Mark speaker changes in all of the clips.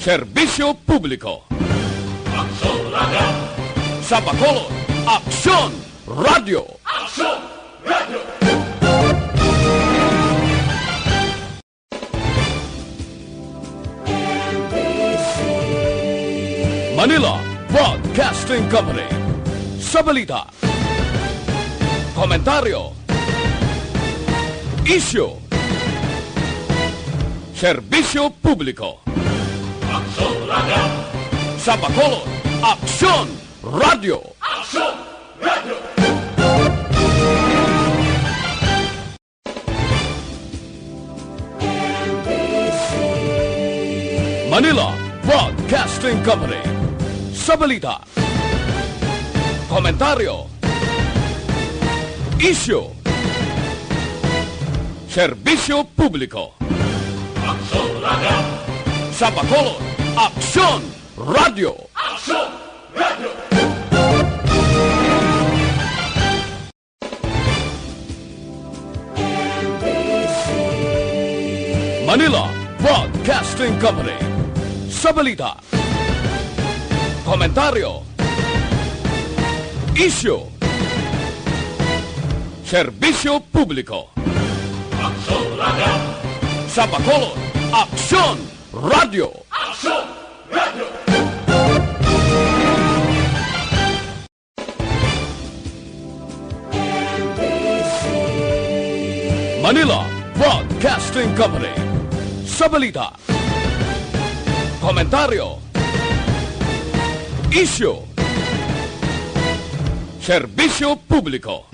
Speaker 1: Serbisyo Publiko.
Speaker 2: Aksyon Radio!
Speaker 1: Sa Bacolod, Aksyon Radio!
Speaker 2: Aksyon Radio!
Speaker 1: Manila Broadcasting Company. Sa balita, komentaryo, isyu, serbisyo publiko.
Speaker 2: Aksyon Radio!
Speaker 1: Sa Bacolod, Aksyon Radio!
Speaker 2: Aksyon Radio!
Speaker 1: Manila Broadcasting Company. Sa balita, komentaryo, isyu, serbisyo publiko.
Speaker 2: Aksyon Radio!
Speaker 1: Sa Bacolod, Aksyon Radio!
Speaker 2: Aksyon Radio!
Speaker 1: Manila Broadcasting Company. Sa balita, komentaryo, isyu, serbisyo publiko.
Speaker 2: Aksyon Radio!
Speaker 1: Sa Bacolod, Aksyon Radio!
Speaker 2: Aksyon Radio!
Speaker 1: Manila Broadcasting Company. Sa balita, komentaryo, isyu, serbisyo publiko.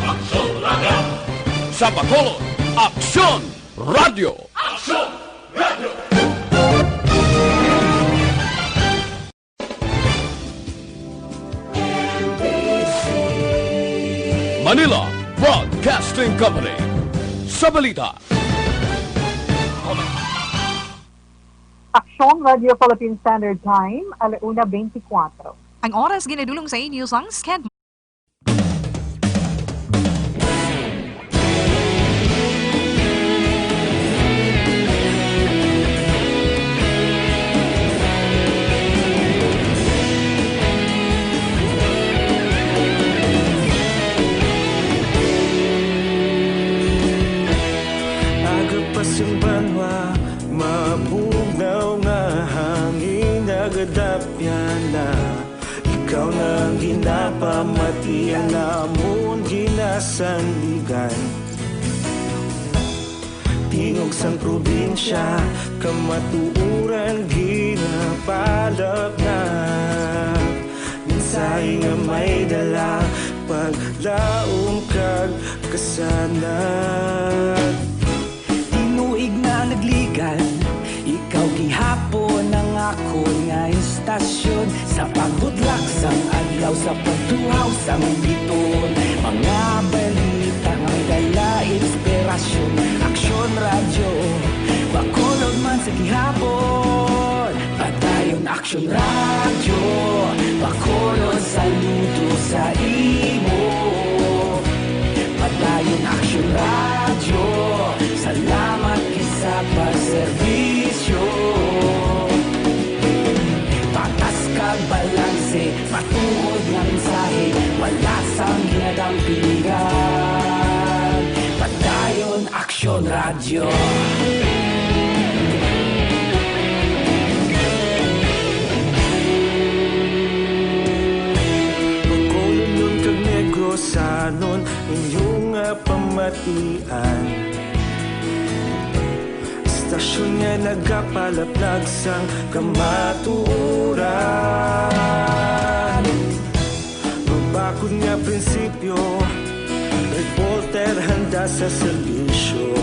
Speaker 2: Aksyon Radio!
Speaker 1: Sa Bacolod, Aksyon Radio!
Speaker 2: Aksyon Radio!
Speaker 1: Manila Broadcasting Company. Sa balita,
Speaker 3: Aksyon Radio Philippine Standard Time, 1:24.
Speaker 4: Ang oras ginadulong sa inyo ang SCAD.
Speaker 5: Simbanwa, mabugaw nga hangin nagadapyan na ikaw nang ginapamatian namon ginasandigan. Tingog sang probinsya, kamatuuran ginapalap na minsay nga may dala paglaom kag kasanag.
Speaker 6: Nagligan, ikaw gihapon ang ako nga istasyon sa pagbutlak sang adlaw sa pagtuhaw sang biton. Mga balita nga may dala inspirasyon. Aksyon Radio, Bacolod man sa gihapon. Padayon Aksyon Radio, Bacolod saludo sa imo. Padayon Aksyon Radio, salamat sa pagserbisyo. Patas kag balanse, patuod nga mensahe, wala sang ginadampingan. Padayon Aksyon Radio.
Speaker 5: Bacolod nun kag Negrosanon, inyong pamatian. Stasyon nga nagapalaplag sang kamatuuran. Mabakod nga prinsipyo, reporter handa sa serbisyo.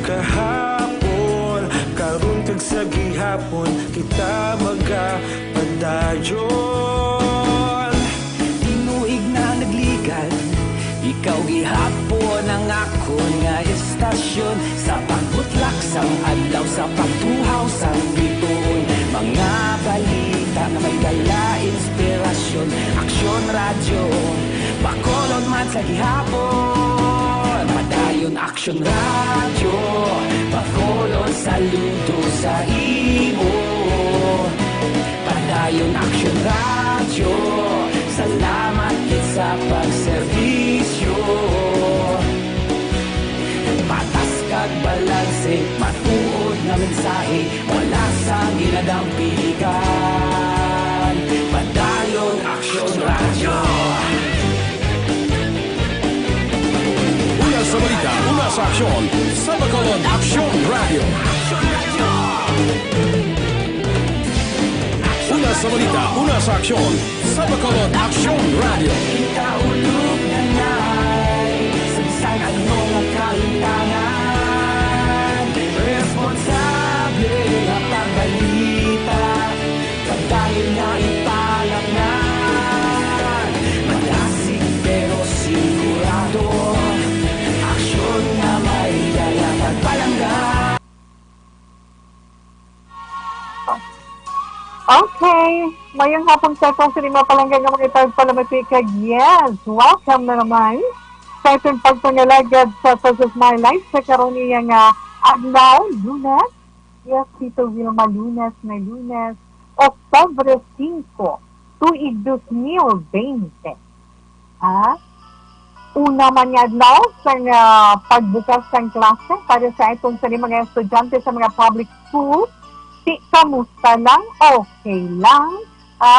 Speaker 5: Kahapon, karon kag sa gihapon, kita magapadayon.
Speaker 6: Tinuig na nagligan, ikaw gihapon ang akon nga istasyon sa pagbutlak sang adlaw sa pagtuhaw sang biton. Mga balita na may dala inspirasyon. Aksyon Radio, Bacolod man sa gihapon. Padayon Aksyon Radio, Bacolod saludo sa imo. mensahe mula sa ginadang pilihan. Padayon Aksyon Radio.
Speaker 1: Una sa balita, una sa aksyon. Sa Bacolod Aksyon Radio. Una sa balita, una sa aksyon. Sa Bacolod Aksyon Radio.
Speaker 6: Kaulog na na'y Sansan ang mga kaintangan. Responsable na pagbalita, pagdahil na ipalaknan. Malasig pero sigurado, aksyon na may dala pagpalanggan.
Speaker 3: Okay, mayang hapon sa itong sinima palanggan ng mga itag palamatikag. Yes, welcome na naman sa itong pagpangalagad sa First of My Life sa karuniyang adlaw, Lunes. Yes, Tito Wilma, Lunes na Lunes, Oktobre 5, tuig 2020. Una man nga adlaw sa pagbukas ng klase para sa itong mga estudyante sa mga public schools. Kamusta lang? Okay lang?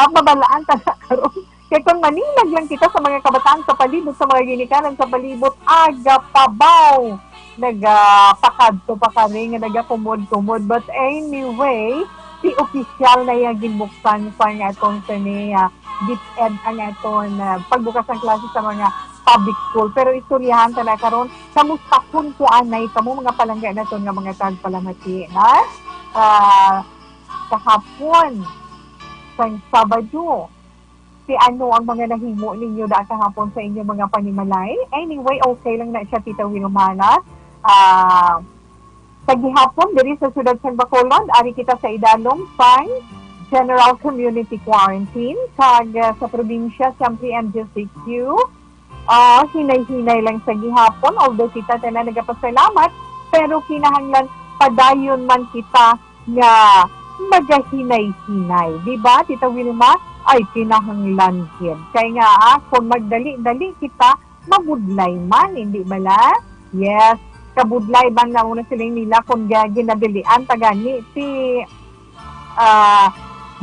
Speaker 3: Babalaan talaga karon. Kaya kung manilag lang kita sa mga kabataan sa palibot, sa mga ginikanan sa palibot, aga pabaw. Nagpakadto pa kami, nagakumod-kumod. But anyway, si official na yung ginbuksan sa nga itong DepEd ang itong pagbukas ng klase sa mga public school. Pero istoryahan talaga karon, kamusta kung kuanay kamo mga palangga na ito nga mga tagpalamati. Kahapon sa Sabado, si ano ang mga nahimo ninyo da kahapon sa inyong mga panimalay? Anyway, okay lang na siya, Tita Wilmana. Sa gihapon, diri sa siyudad sa Bacolod, ari kita sa idalong pang General Community Quarantine. Kag sa probinsya, siyempre MGCQ. Hinay-hinay lang sa gihapon, although kita na nagapasalamat, pero kinahanglan padayon man kita nga magahinay-hinay. Diba, Tita Wilma? Ay, kinahanglan yan. Kaya nga, kung magdali-dali kita, mabudlay man, hindi bala? Yes, kabudlay man na una silang nila kung ginadilian, tagani, si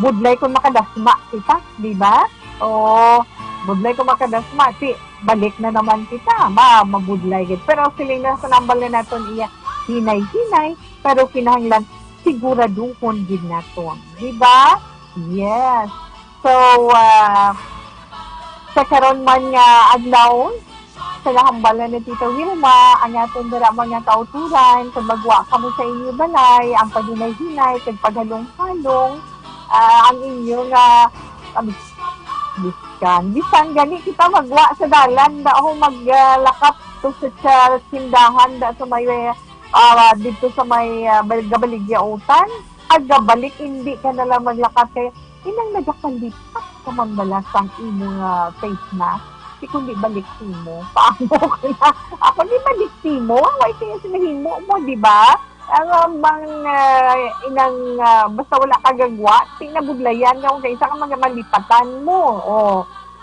Speaker 3: budlay kung makadasma kita, diba? O, budlay kung makadasma, si balik na naman kita, mabudlay. Pero siling na sa nambal na natin iya, hinay-hinay, pero kinahanglan siguraduhon din natin. Diba? Yes. So, sa karon man nga adlaw, sa lahambalan ni Tita Wilma, ang atong dara mga kauturan, kung magwa ka mo sa inyo balay, ang paghinay-hinay, kag paghalong-halong, ang inyong bisan gani kita magwa sa dalan, da ako maglakap to sa tindahan, da sa may dito sa may gabaligya-utan, agabalik, hindi ka nalang maglakat kaya inang nagakalipat sa mambalasang imong face na, si kundi balik mo, paano ko na, ako di balik mo, why kaya sinahimo mo, di ba? Ang basta wala kagagwa, tinabudlayan ka kung kaisa ka malipatan mo,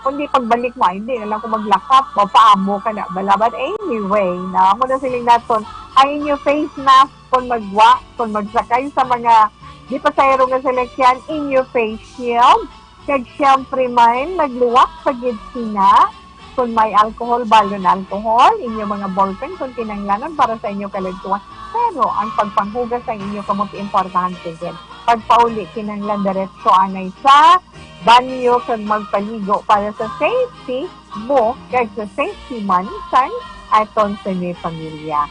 Speaker 3: kundi pagbalik mo, hindi na lang kung maglakap, o paamo ka na, bala. But anyway, na mo na siling naton, ay inyo face mask kung magwa, kung magsakay sa mga di pasayro nga seleksyan, inyo face shield, kag syempre man, magluwak sa gidsina, kung may alcohol, balon alcohol, inyo mga ballpen, kung kinanglanon para sa inyo kalagtuan. Pero ang pagpanghugas sa inyo kamot importante din. Pagpauli, kinanglan diretso anay sa banyo kag magpaligo para sa safety mo, kag sa safety man sa aton sa may pamilya.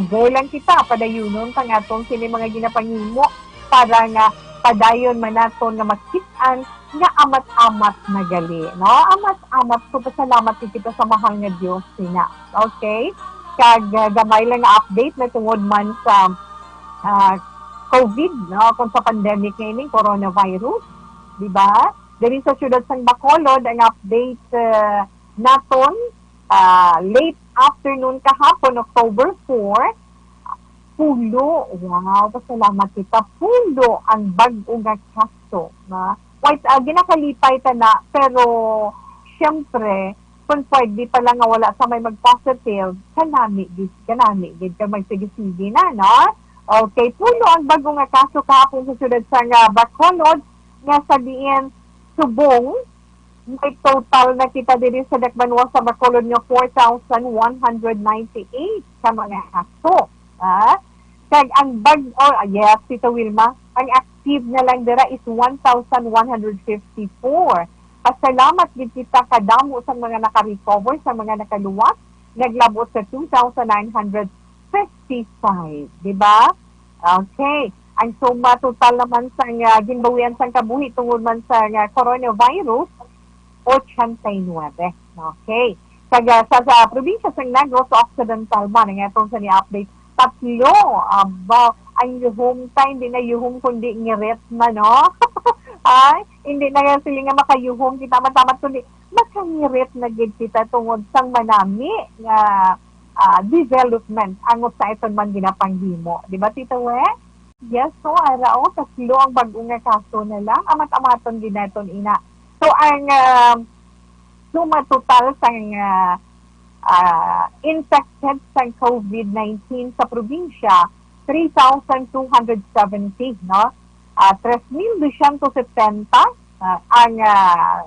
Speaker 3: Go lang kita, padayunon pang atong sini mga ginapangimo para nga padayon man naton nga makitaan nga amat-amat na gali, no? Amat-amat, so pasalamat kita sa mahal nga Dios sina. Okay? Kag gamay lang nga update na tungod man sa COVID, no? Kung sa pandemic ngayon, coronavirus, di ba? Dali sa siyudad sa Bacolod, ang update naton late afternoon kahapon, October 4, pulo, wow, pasalamat kita, pulo ang bag-o nga kaso, na ginakalipay ta na, pero syempre, kung pwede pala nga wala sa may mag-positive, kanami gid ka magsige-sige na, no? Okay, puno ang bago nga kaso kahapon sa siyudad sa Bacolod nga sa diin subong. May total na kita diri sa Dakbanwa sa Bacolod nga 4,198 sa mga kaso. Kag ang yes, Tita Wilma, ang active na lang dira is 1,154. Pasalamat gid kita kadamo sa mga naka-recover, sa mga nakaluwas, naglabot sa 2,955, di ba? Okay. Ang suma total naman sa ginbawian sa kabuhi tungod man sa coronavirus, 89. Okay. Kaya sa probinsya sa Negros Occidental man, ang itong sa ni-update, 3, ang yuhong time, hindi na yuhong kundi ngirit na, no? Ay, hindi na nga sila nga makayuhong kita matamat kundi makangirit na gid kita tungod sang manami nga development ang sa iton man ginapanghimo. Di ba, Tita We? Yes, so ara o 3 ang bag-o nga kaso na lang, amat-amaton din naton ina. So ang suma total sang infected sa COVID-19 sa probinsya, 3,270, no? 3,270 ang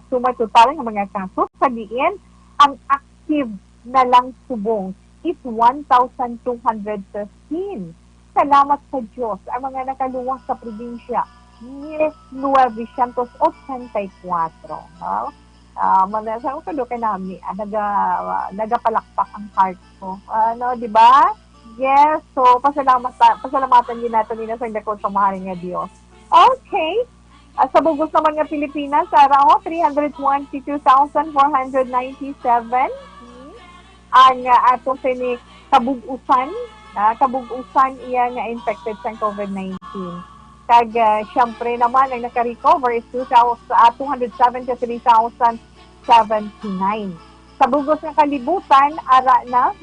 Speaker 3: suma total ng mga kaso. Sa diin, ang active na lang subong is 1,213. Salamat sa Diyos. Ang mga nakaluwas sa probinsya, 984. No? Sa ukado ka namin, nagapalakpak ang heart ko. Di ba? Yes, so pasalamatan din natin nila sa dakong samaharin nga Diyos. Okay. Sa bugos naman nga Pilipinas, Sarao, 322,497. Ang atong sini kabugusan iya nga infected sa COVID-19. Kag syempre naman ang naka-recover is 273,079. Sa bugos nga kalibutan, ara na,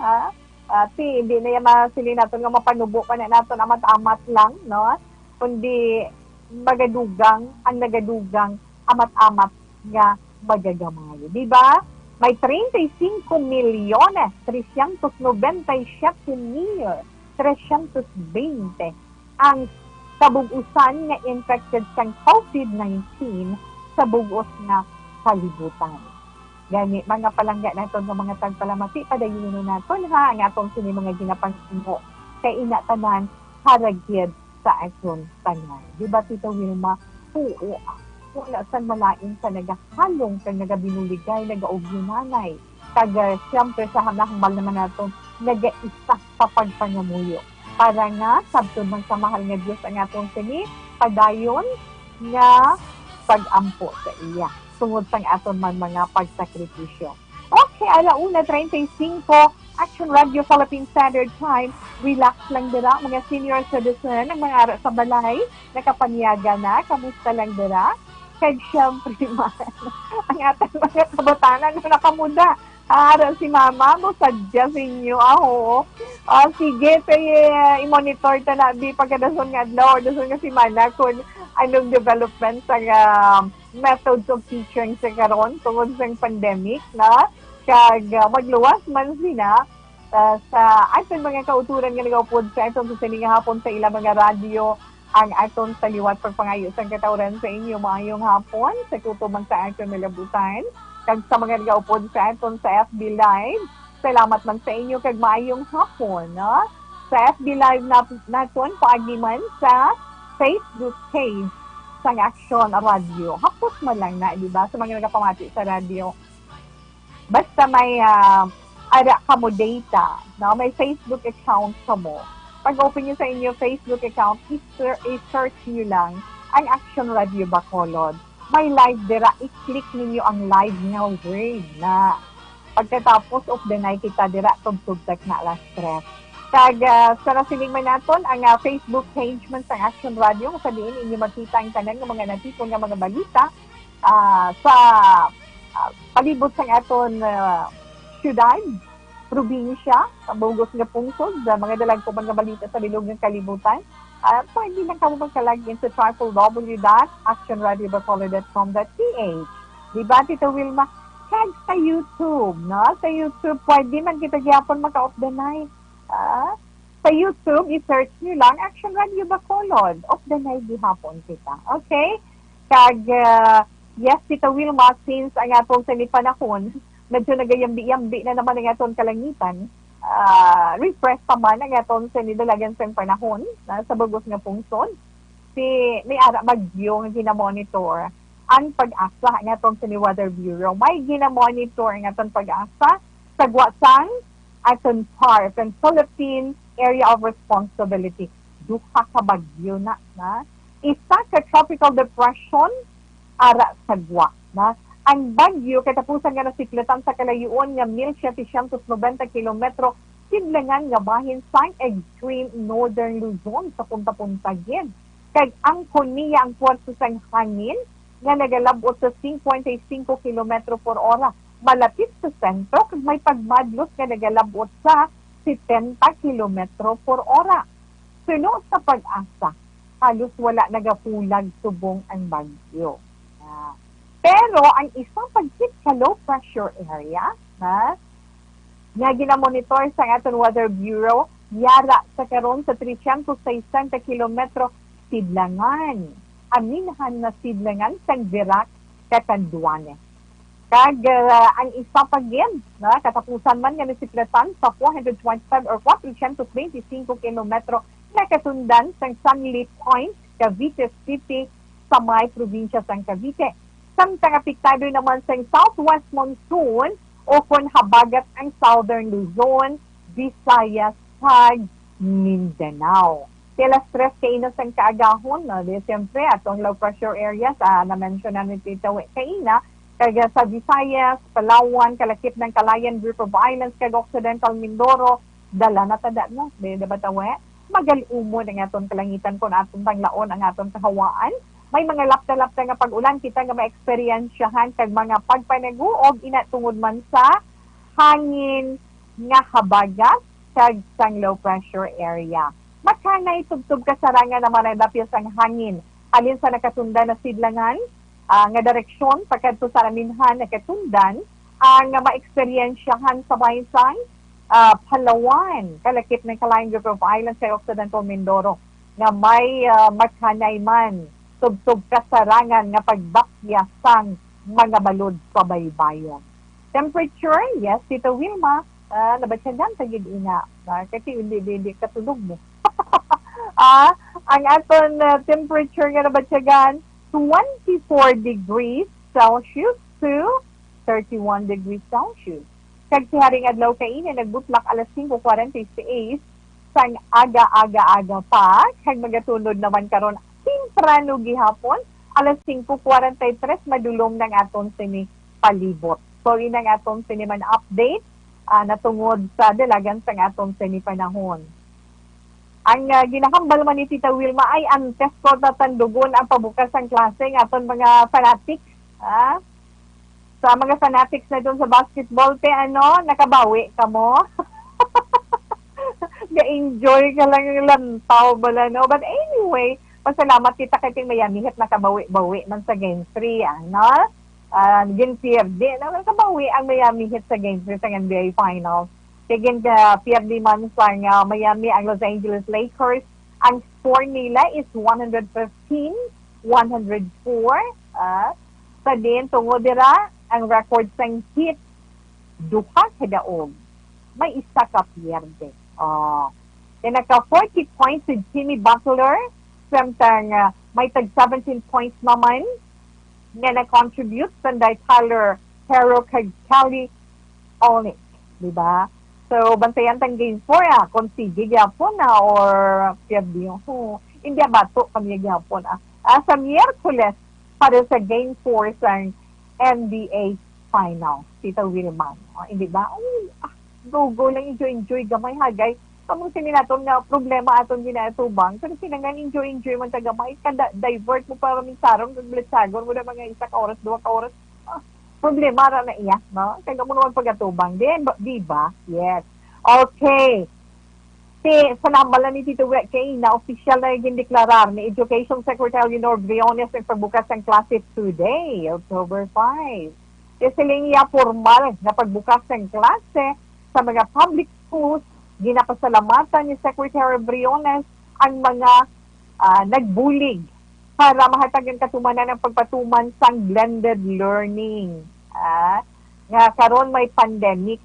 Speaker 3: hindi na yung masilin natin nga mapanubo pa na natin amat-amat lang, no? Kundi ang nagadugang amat-amat nga magagamay. Di ba? May 35,397,320 ang kabugusan nga infected sa COVID-19 sa bugos nga kalibutan. Gani, mga palangga naton ng mga tagpalamati, padayon naton ha, ang atong sini mga ginapanghimo kay inatanan haragyed sa aton tanan. Di ba, Tita Wilma? Oo, wala saan malain sa nagahalong kang nagabinuligay, nagaogyunanay. Kag siyempre sa hamnahambal naman natin, nagaisa sa pagpangamuyo. Para nga, sabtod man sa mahal nga Diyos ang atong sini, padayon nga pag-ampo sa iya. Tungod sang aton man mga pagsakripisyo. Okay, 1:35, Action Radio Philippine Standard Time. Relax lang dira, mga senior citizen, ang mga ara sa balay, nakapaniyaga na, kamusta lang dira? Kaya siyempre man, ang atang mga kabatanan na nakamuda. Ara si mama mo, sadya sa inyo, sige, i-monitor ta na, di pagkadason nga adlaw, or dason nga si Mana, kung anong development sa methods of teaching sa karon tungod sa pandemic, na? Kag magluwas man sila sa aton mga kauturan nga nagaupod sa aton sa sining hapon sa ilang mga radyo ang aton sa liwat pagpangayo sa katawran sa inyo maayong hapon sa tutuman sa aton milabutan kag sa mga nagaupod sa aton sa FB Live. Salamat man sa inyo kag maayong hapon, no? Sa FB Live naton paagi man sa Facebook page sa Action Radio. Hapos man lang na, di ba? Sa mga nagapamati sa radio. Basta may ara ka mo data, no? May Facebook account ka mo. Pag open nyo sa inyo Facebook account, i-search nyo lang ang Action Radio Bacolod. May live dira, i-click ninyo ang live nga word na pagkatapos of the night kita dira tugtugtak na alas 3. Kag sa nasiling man naton ang Facebook page man sa Action Radio, sa diin inyo makita ang tanan ng mga natipon nga mga balita sa palibot sa aton syudad, probinsya, sa bugos nga pungsod, mga dalag ko mga balita sa bilog ng kalibutan. Pwede lang kamo magkalagin sa www.actionradiobacolod.com.ph. Diba, Tita Wilma? Kag sa YouTube, no? Sa YouTube, pwede man kita gyapon maka-off the night. Sa YouTube, i-search nyo lang, Action Radio Bacolod. Of the night gihapon kita. Okay? Kag, yes, Tita Wilma, since ang atong sa panahon, medyo nagayambi-yambi na naman ang atong kalangitan, refresh naman ang atong sa nidalagan sa panahon sa bagos nga pungsod. May ara bagyo nga ginamonitor ang pag-asa ang atong sa Weather Bureau. May ginamonitor ang atong pag-asa sa Guasang aton part and Philippine Area of Responsibility. Duha ka bagyo na. Isa ka tropical depression ara sa Gua. Ang bagyo katapusan nga nasiklatan sa kalayuon nga 1,790 kilometro sidlangan nga bahin sa extreme northern Luzon sa punta-punta gid. Kag ang koniya ang puwersa sang hangin nga nagalabot sa 55 kilometro por hora. Malapit sa sentro kag may pagmadlos nga nagalabot sa 70 kilometro por hora. Sunod sa pag-asa, halos wala nagapulag subong ang bagyo. Pero ang isang pag-hit sa low pressure area, nga ginamonitor sa aton Weather Bureau, yara sa karon sa 360 kilometro sidlangan. Aminhan na sidlangan sang Virac, Catanduanes. Kag ang isa pa din, katapusan man nga nasiklatan sa 425 or 425 kilometro na katundan sa Sanli Point, Cavite City, sa may probinsya ng Cavite. Samtang apektado naman sa southwest monsoon o kung habagat ang southern Luzon, Visayas, kag Mindanao. Tila stress kay ina sang kaagahon, siyempre atong low pressure areas, na-mention namin Tita Kaina, kaya sa Visayas, Palawan, kalakip ng Calayan Group of Islands, kag Occidental Mindoro, dala na tada mo, diba tawe? Magal-umon ang atong kalangitan kung atong tanglaon ang atong kahawaan. May mga lapta-lapta nga pag-ulan, kita nga ma-experiensyahan kag mga pagpanaguog, inatungod man sa hangin nga habagat kag sang low pressure area. Makanay tubtub kasarangan naman ang dapyas ang hangin. Alin sa nakatunda na sidlangan, nga direksyon pagkadto sa Raminhan na katundan ang ma-experiensyahan sa baysang Palawan, kalakip ng Calayan Group of Islands sa Occidental Mindoro nga may makanay man tubtub kasarangan nga pagbakya sang mga balod sa baybayon. Temperature, yes, Tita Wilma, nabatsagan sa gid-ina. Kasi hindi katulog mo. Ang aton temperature nga nabatsagan, 24 degrees Celsius to 31 degrees Celsius. Kag si Haring Adlaw kainin, nagbutlak alas 5:46 sang aga-aga-aga pa, kag magatunod naman karon temprano gihapon, alas 5:43 madulom ng aton sini palibot. So inang aton sini man update natungod sa dalagan sang aton sini panahon. Ang ginahambal man ni Tita Wilma ay ang test ko na tandugon ang pabukas ng klase ng aton mga fanatics. Sa mga fanatics na doon sa basketball, nakabawi ka mo? Ga-enjoy ka lang yung lantaw bala, no? But anyway, pasalamat kita kay Miami Heat nakabawi-bawi man sa Game 3, Game 3, nakabawi ang Miami Heat sa Game 3 sa NBA Finals. Again, pierde man sa Miami ang Los Angeles Lakers. Ang score nila is 115-104. Sa din, tungod dira, ang record sa Heat, duha kadaog. May isa ka pierde. Naka 40 points si Jimmy Butler. Samtang may tag 17 points naman na na-contribute sa Tyler Hero kag Kelly Olynyk. Diba? So, bantayan tang game 4, kung sige gyapon or pierde yung hindi bato kami gyapon sa Miyerkules para sa game 4 sa NBA Final. Tita Wilman. Hindi ba? Go lang, enjoy gamay hagay. Kamong sininaton nga problema aton ginatubang. Pero sinangan enjoy man ta gamay. Divert mo para minsaron, kagblitsagon mo na mga 1 oras, 2 oras. Problema ra na iya, no? Kaya mo naman pagatubang din, di ba? Yes. Okay. Sa nambala ni Tito Kay, na official na deklarar ni Education Secretary Nor Briones ang pagbukas ng klase today, October 5. Siling iya formal na pagbukas ng klase sa mga public schools ginapasalamatan ni Secretary Briones ang mga nagbulig para mahatagan katumanan ng pagpatuman sang blended learning. Nga karon may pandemic,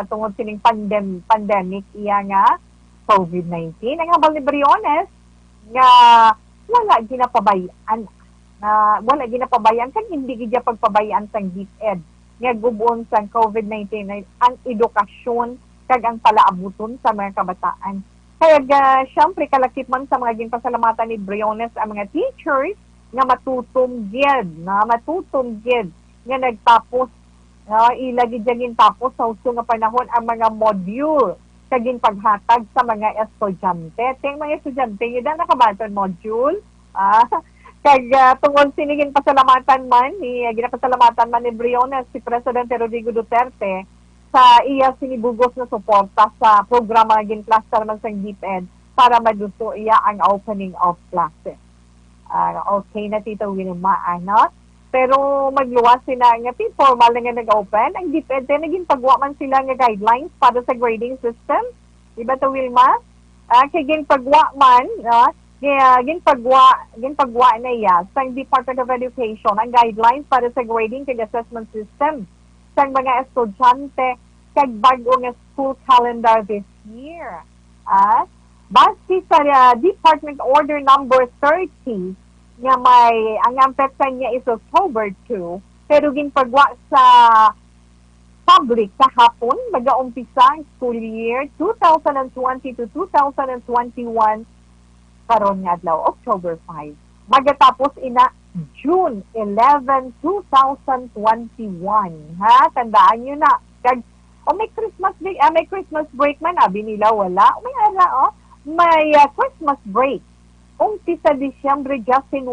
Speaker 3: tungod sining pandemic iya nga COVID-19. Ang habal ni Briones nga wala ginapabayaan kan hindi gidya pagpabayaan sang DepEd nga gubon sang COVID-19 ang edukasyon kag ang palaabuton sa mga kabataan. Kaya syempre kalakip man sa mga ginpasalamatan ni Briones ang mga teachers nga matutunggid nga nagtapos ilagi dyan tapos sa uso nga panahon ang mga module kaging paghatag sa mga estudyante. Ting mga estudyante, yun na nakabaton module. Kag tungod sinigin ginapasalamatan man ni Briones si Presidente Rodrigo Duterte sa iya sinibugos na suporta sa programa gin cluster man sa DepEd para maduso iya ang opening of classes. Okay na Tito Wilma, pero magluwas sila nga formal na nga nag-open. Ang DepEd naging pagwa man sila nga guidelines para sa grading system. Diba to Wilma? Kaya ginpagwa man, ginpagwa na iya sa Department of Education ang guidelines para sa grading kag assessment system sa mga estudyante kag bago nga school calendar this year. Base sa Department Order number 30 nga may ang ampeksan niya is October 2 pero ginpagwa sa public kahapon mag-uumpisa ang school year 2020 to 2021 karon nga adlaw October 5 magatapos ina June 11, 2021 tandaan niyo na kag may Christmas break man abi nila wala may Christmas break umpisa Disyembre 19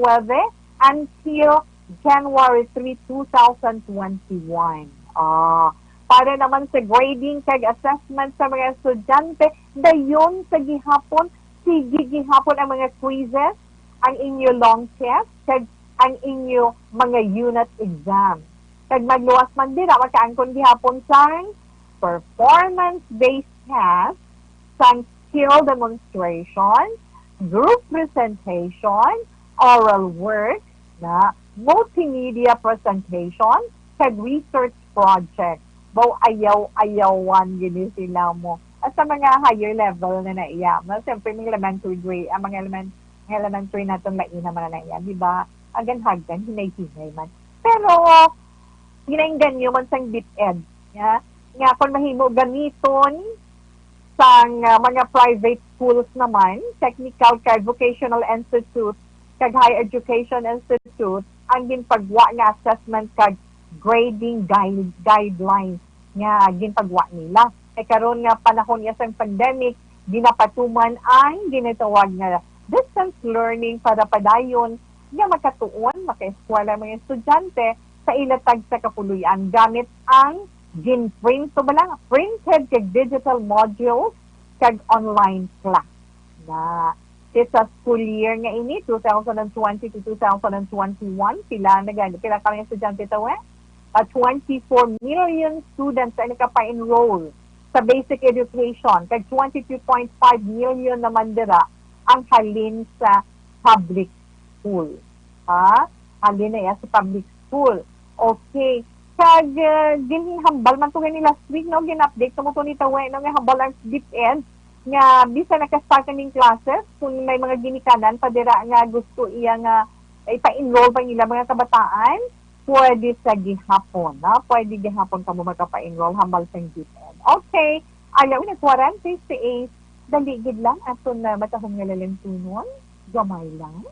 Speaker 3: until January 3, 2021. Para naman sa grading kag assessment sa mga estudyante, dayon sa gihapon ang mga quizzes, ang inyo long test, kag ang inyo mga unit exam. Kag magluwas man din, makaangkon gihapon sang performance-based test, sang skill demonstration, group presentation, oral work, multimedia presentation, kag research project. Ayaw-ayawan gini sila mo. At sa mga higher level na naiya, siyempre mga elementary grade, ang mga elementary natin lain naman na naiya, di ba? Agan-hagan, hinay-hinay man. Pero, ginainggan nyo man sang DepEd. Nga, kung mahimo gamiton, sang mga private schools naman, technical kag vocational institute, kag higher education institute, ang ginpagwa nga assessment kag grading guidelines nga ginpagwa nila. Karon nga panahon nga sang pandemic, ginapatuman ang ginatawag nga distance learning para padayon nga makatuon, makaeskwela mga estudyante sa ilatag sa kapuluyan gamit ang gin-print printed kag digital modules kag online class. Sa school year nga ini 2020 to 2021 pila kami estudyante tawe 24 million students ay nakapa-enroll sa basic education kag 22.5 million naman dira ang halin sa public school. Halin na sa public school. Okay. Kag ginhambal man to ni last week gin-update mo to ni tawe nga hambal ang DepEd nga bisa naka-start ning classes kung may mga ginikanan padira nga gusto iya nga ipa-enroll pa nila mga kabataan pwede sa gihapon pwede gihapon kamo magpa-enroll hambal sa DepEd. Okay, ayaw na 40 si dali gid lang aton na matahong nga lalimtunon gamay lang.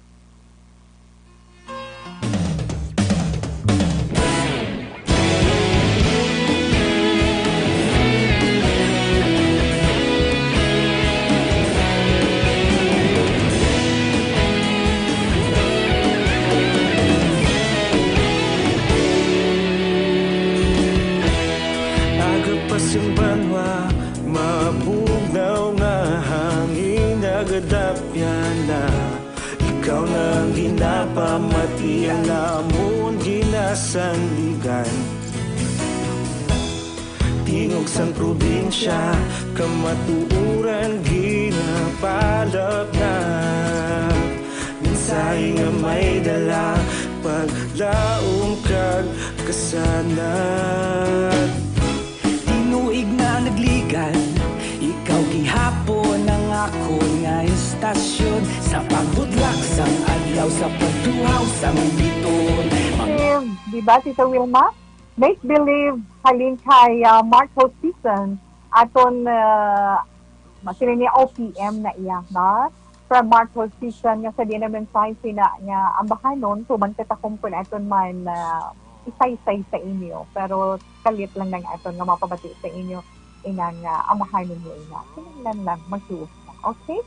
Speaker 5: Simbanwa, mabugnaw nga hangin nagadapyan na ikaw nang ginapamati ang amon ginasandigan tingog sang probinsya, kamatuuran ginapalap na. Minsay nga may dala, paglaom kag kasanat.
Speaker 6: Tinuig na nagligan, ikaw gihapon ang ako nga istasyon. Sa pagbudlak sang adlaw, sa pagtuhaw sang biton.
Speaker 3: Diba, Tita Wilma? Make believe halin kay Marco season aton sila niya OPM na iya, na? From Marco season nga sa di naman sa sina nga ambahan nun, tuman katakumpon aton man isay-say sa inyo. Pero kalit lang ng aton nga mapabati sa inyo inang amahan ninyo ina. Kinanglan lang, magsuot na. Okay?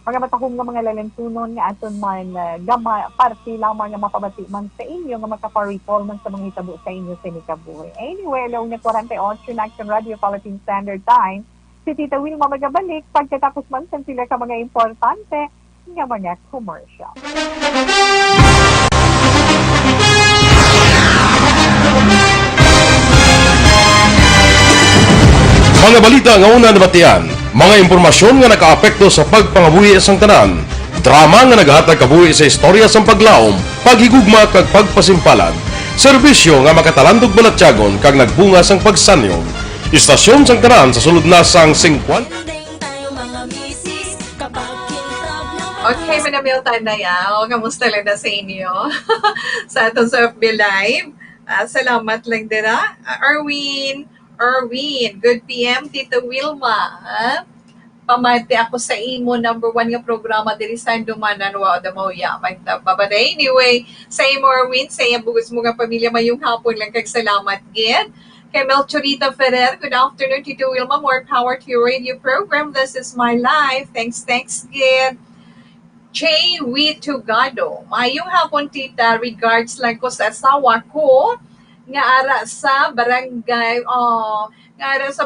Speaker 3: Mga matahong nga mga lalantunon nga aton man gama, party lamang nga mapabati man sa inyo nga magkapa-recall man sa mga hitabo sa inyo sa nikabuhi. Anyway, alaw na 48 Action Radio Philippine Standard Time. Si Tita Wilma magabalik pagkatapos man sa sila ka mga importante nga mga commercial.
Speaker 1: Mga balita nga una nabatian, mga impormasyon nga nakaapekto sa pagpangabuhi sang tanan, drama nga naghatag kabuhi sa istorya sang paglaom, paghigugma kag pagpasimpalan, serbisyo nga makatalandog balatyagon kag nagbunga sang pagsanyog, istasyon sang tanan sa sulod na sang 50.
Speaker 4: Okay, manamiltan na yan. Kamusta lang na sa inyo? Sa atong sa FB Live. Salamat lang dira. Erwin, good PM, Tita Wilma. Pamati ako sa imo, number 1 nga programa diri sa Dumanan, wow, damoya. But anyway, sa imo, Erwin, sa iya bugos mo nga pamilya, mayong hapon lang kag salamat, gid. Kay Melchorita Ferrer, good afternoon, Tita Wilma. More power to your radio program. This is my life. Thanks, gid. Jay Witugado, mayong hapon, tita, regards lang ko sa asawa ko nga ara sa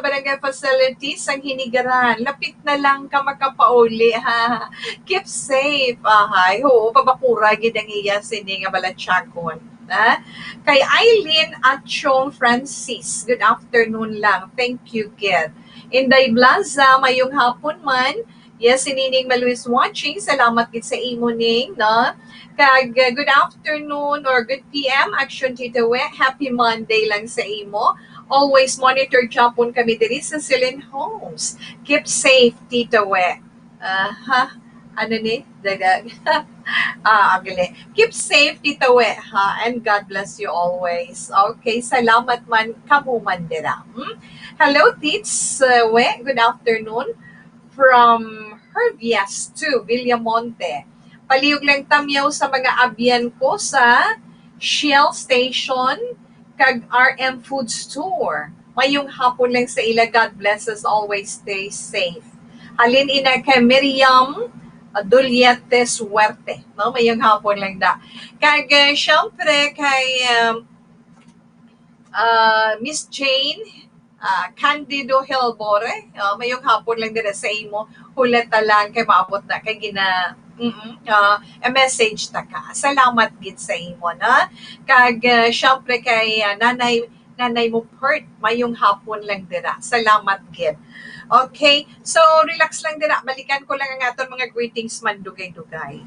Speaker 4: barangay facilities ang Hinigaran. Lapit na lang ka makapauli, ha. Keep safe, ahay. Oo, pabakura gid ang iya sini nga balatsyakon. Kay Eileen Atchong Francis, good afternoon lang. Thank you, kid. Inday Blaza, mayong hapon man. Yes, sinining Maluis watching. Salamat gid sa imo ning, no? Kag good afternoon or good PM, Action Tita We. Happy Monday lang sa imo. Always monitor japon kami diri sa Silin Homes. Keep safe, Tita We. Ano ni? Dadag. Agli. Keep safe, Tita We, ha? And God bless you always. Okay, salamat man kamo man dira. Hello, Tits We. Good afternoon. From Hervias to Villamonte. Palihog lang tamyaw sa mga abyan ko sa Shell Station kag RM Food Store. Mayong hapon lang sa ila. God bless us. Always stay safe. Halin ina kay Miriam Duliete Suerte. No? Mayong hapon lang da. Kag syempre kay Miss Jane Candido Helbore, mayong hapon lang din sa imo, hulata lang kay maabot na kay gina message ta ka. Salamat gid sa imo, na. Kag syempre kay nanay mo Pert, mayong hapon lang dira. Salamat gid. Okay, so relax lang dira. Balikan ko lang ang aton mga greetings man dugay-dugay.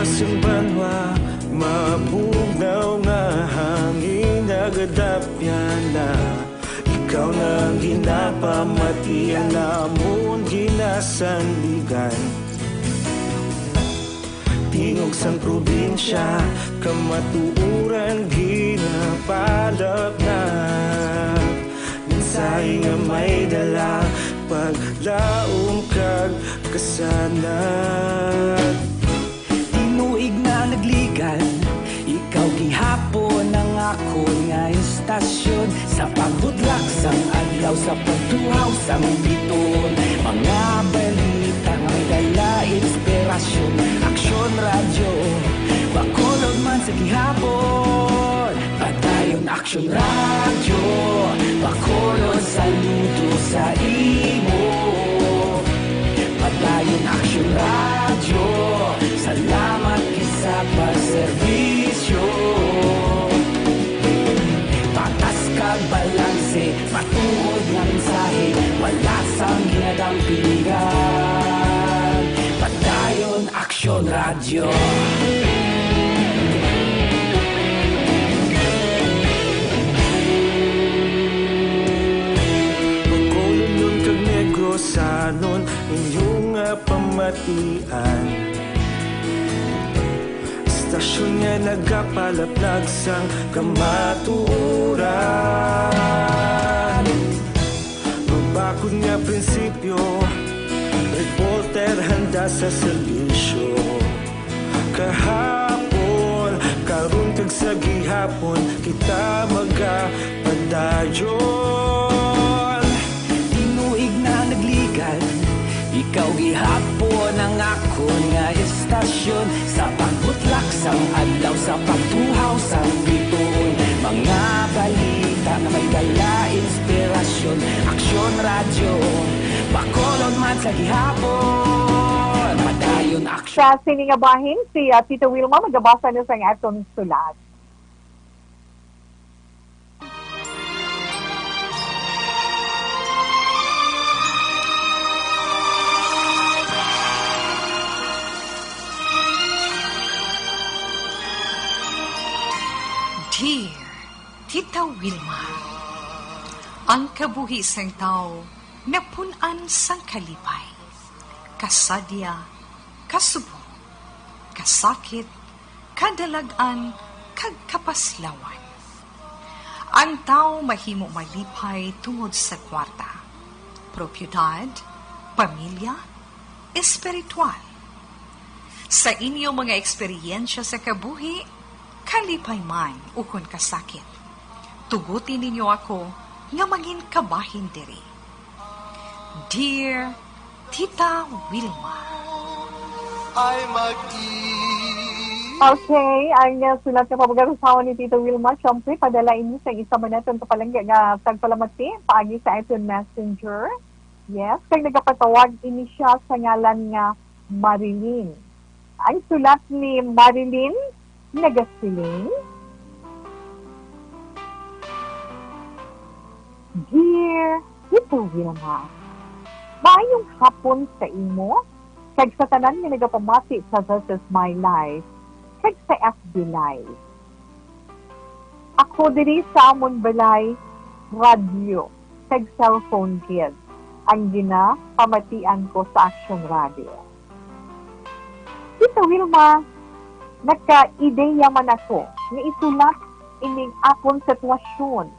Speaker 5: Simbanwa, mabugnaw nga hangin nagadapyan na. Ikaw nang ginapamatian namon ginasandigan. Tingog sang probinsya, kamatuuran ginapalap na. Minsay nga may dala, paglaom kag kasanat.
Speaker 6: Tinuig na nagligan, ikaw gihapon ang ako nga istasyon. Sa pagbudlak sang adlaw, sa pagtuhaw sang biton. Mga balita nga dala inspirasyon. Action Radio, sa gihapon. Padayon aksyon radyo, bakolon saludo sa imo. Padayon aksyon radyo, salamat isa pa serbisyo. Patas kag balanse, patuod nga mensahe, wala sang ginadampingan. Padayon aksyon radyo.
Speaker 5: Sanon inyong pamatian, istasyon nga nagapalaplag sang kamaturan. Magbakod nga prinsipyo, reporter handa sa serbisyo. Kahapon, karun kag sa gihapon, kita magapadayon.
Speaker 6: Ikaw gihapon ang akon nga istasyon, sa pagbutlak sang adlaw, sa pagtuhaw sang bituon. Mga balita na may dala inspirasyon, aksyon radyo, bakolon man sa gihapon. Padayon aksyon.
Speaker 3: Sa siningabahin, si Tito Wilma magabasa na sa atong sulat.
Speaker 7: Dear Tita Wilma, ang kabuhi sang tao napunan sang kalipay, kasadya, kasubo, kasakit, kadalagan, kag kapaslawan. Ang tao mahimo malipay tungod sa kwarta, propiedad, pamilya, espiritual. Sa inyo mga eksperyensya sa kabuhi, kalipay man ukon kasakit, tugutin ninyo ako nga mangin kabahin diri. Dear Tita Wilma.
Speaker 3: Okay, ang sulat na pabagarusawan ni Tito Wilma, syempre, padalain niyo sa isa man natin kapalangga nga tagpalamati, paagi sa iTunes Messenger. Yes, kag nagapatawag ini siya sa ngalan nga Marilyn. Ang sulat ni Marilyn, nagasiling, Dear Tito Wilma, maayong hapon sa imo, kag sa tanan nga nagapamati sa This Is My Life, kag sa FB Live. Ako diri sa amon balay, radyo, kag cellphone kid, ang ginapamatian ko sa Action Radio. Tito Wilma, nagka-ideya man ako nga isulat ining akong sitwasyon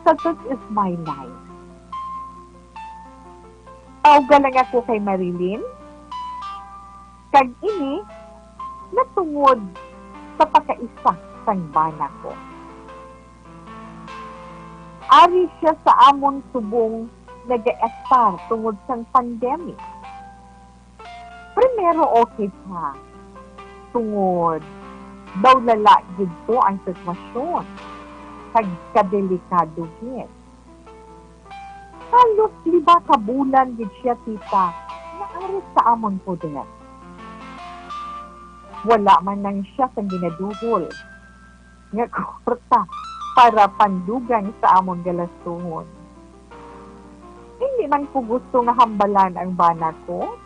Speaker 3: sa This Is My Life. Tawga lang ako kay Marilyn, kag ini natungod sa pagkaisa sang bana ko. Ari siya sa amon subong nag-estar tungod sang pandemic. Primero okay pa, tungod daw lala gito ang sitwasyon, kag kadelikado gid. Halos 5 ka bulan gid siya tita naari sa amon poder. Wala man nang siya sang ginaduhol nga kwarta para pandugan sa amon galastuhon. Hindi man ko gusto nga hambalan ang bana ko,